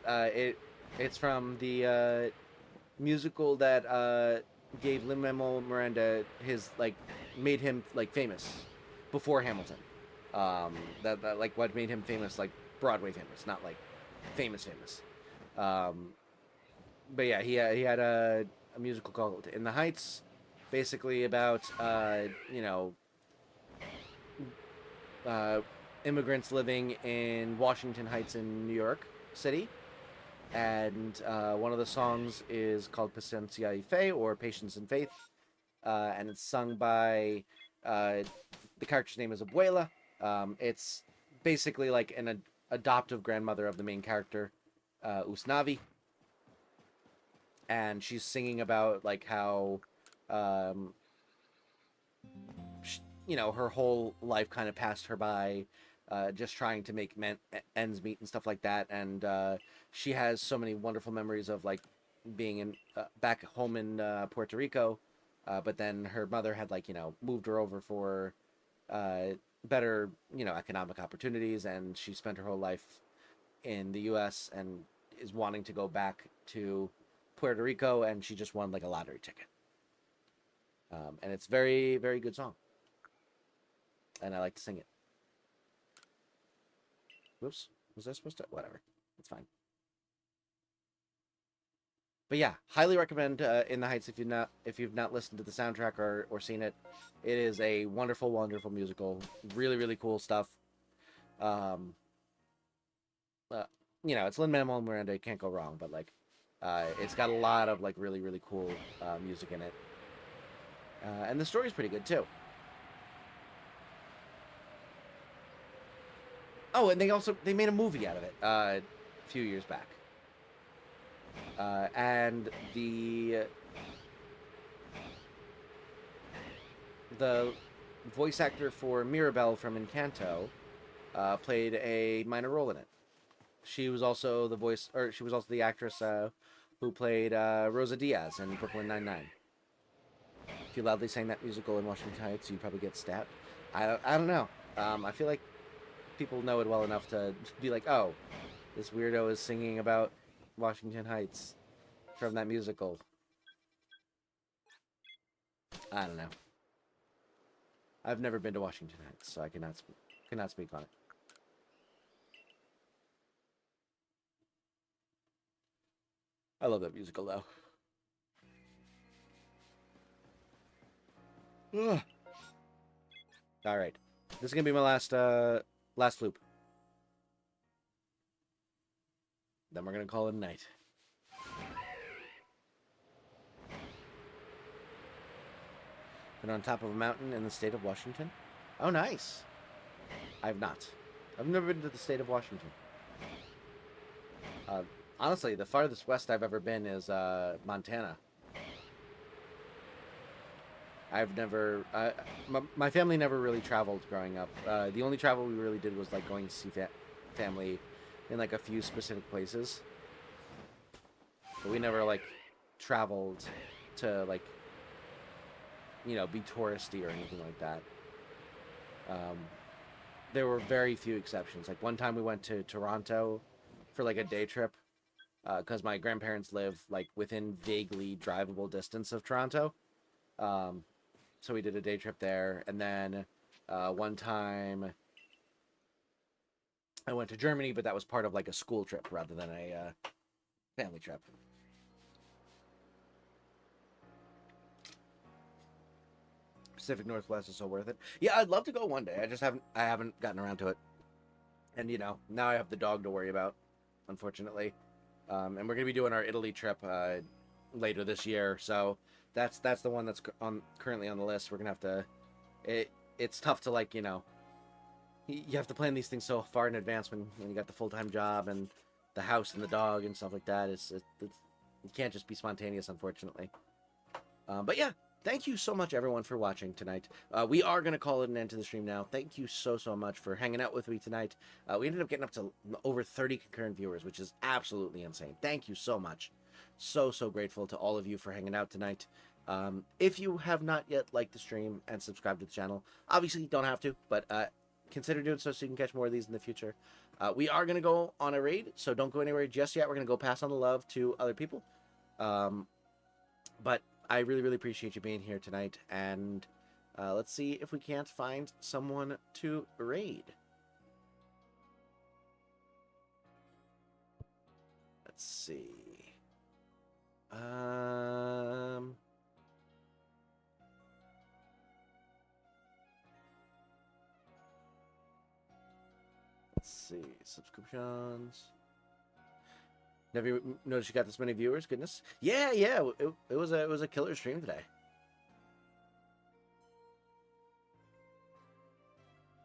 it's from the musical that gave Lin-Manuel Miranda his made him famous before Hamilton. That like what made him famous, like Broadway famous, not like famous. But yeah, he had a musical called In the Heights, basically about immigrants living in Washington Heights in New York City. And one of the songs is called Paciencia y Fe, or Patience and Faith. And it's sung by, the character's name is Abuela. It's basically like an adoptive grandmother of the main character, Usnavi. And she's singing about like how, her whole life kind of passed her by, just trying to make ends meet and stuff like that. And she has so many wonderful memories of like being in back home in Puerto Rico, but then her mother had moved her over for better economic opportunities, and she spent her whole life in the U.S. and is wanting to go back to Puerto Rico, and she just won like a lottery ticket. And it's very, very good song, and I like to sing it. Whoops, was I supposed to? Whatever, it's fine. But yeah, highly recommend In the Heights if you've not listened to the soundtrack or seen it. It is a wonderful, wonderful musical. Really, really cool stuff. It's Lin-Manuel Miranda. You can't go wrong. But it's got a lot of really, really cool music in it, and the story's pretty good too. Oh, and they made a movie out of it a few years back. And the voice actor for Mirabelle from Encanto played a minor role in it. She was also the actress who played Rosa Diaz in Brooklyn Nine-Nine. If you loudly sang that musical in Washington Heights, you'd probably get stabbed. I don't know. I feel like people know it well enough to be like, oh, this weirdo is singing about Washington Heights from that musical. I don't know. I've never been to Washington Heights, so I cannot speak on it. I love that musical though. Ugh. All right, this is gonna be my last loop. Then we're gonna call it a night. Been on top of a mountain in the state of Washington. Oh, nice. I've not. I've never been to the state of Washington. Honestly, the farthest west I've ever been is Montana. I've never... my family never really traveled growing up. The only travel we really did was going to see family in a few specific places. But we never traveled to be touristy or anything like that. There were very few exceptions. One time we went to Toronto for a day trip, because my grandparents live within vaguely drivable distance of Toronto. So we did a day trip there, and then one time I went to Germany, but that was part of a school trip rather than a family trip. Pacific Northwest is so worth it. Yeah, I'd love to go one day. I haven't gotten around to it. And now I have the dog to worry about, unfortunately. And we're gonna be doing our Italy trip later this year. So that's the one that's currently on the list. We're gonna have to. It's tough to you have to plan these things so far in advance when you got the full-time job and the house and the dog and stuff like that. It can't just be spontaneous, unfortunately. But yeah, thank you so much, everyone, for watching tonight. We are going to call it an end to the stream now. Thank you so much for hanging out with me tonight. We ended up getting up to over 30 concurrent viewers, which is absolutely insane. Thank you so much. So grateful to all of you for hanging out tonight. If you have not yet liked the stream and subscribed to the channel, obviously you don't have to, but consider doing so you can catch more of these in the future. We are going to go on a raid, so don't go anywhere just yet. We're going to go pass on the love to other people. But I really appreciate you being here tonight, and let's see if we can't find someone to raid. Let's see. Let's see. Subscriptions. Never noticed you got this many viewers. Goodness. Yeah. It was a killer stream today.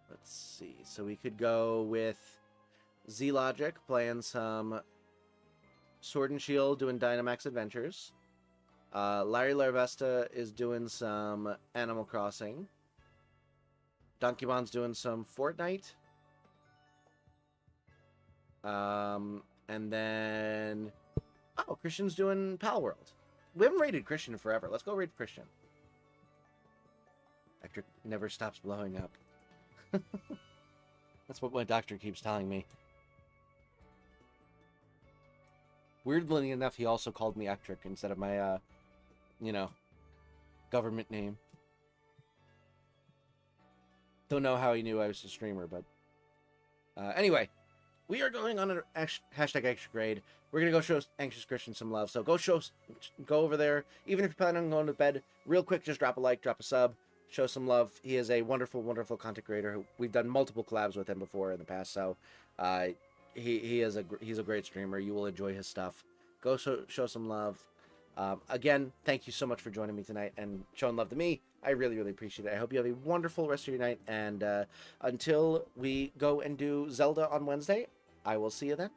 Let's see. So we could go with Z-Logic playing some Sword and Shield, doing Dynamax Adventures. Larry Larvesta is doing some Animal Crossing. Donkey Bon's doing some Fortnite. And then, Christian's doing Pal World. We haven't rated Christian in forever. Let's go raid Christian. Ectric never stops blowing up. That's what my doctor keeps telling me. Weirdly enough, he also called me Ectric instead of my, government name. Don't know how he knew I was a streamer, but... anyway, we are going on an hashtag extra grade. We're going to go show Anxious Christian some love. So go over there. Even if you're planning on going to bed, real quick, just drop a like, drop a sub, show some love. He is a wonderful content creator. We've done multiple collabs with him before in the past, so he's a great streamer. You will enjoy his stuff. Go show some love. Again, thank you so much for joining me tonight and showing love to me. I really appreciate it. I hope you have a wonderful rest of your night. And until we go and do Zelda on Wednesday, I will see you then.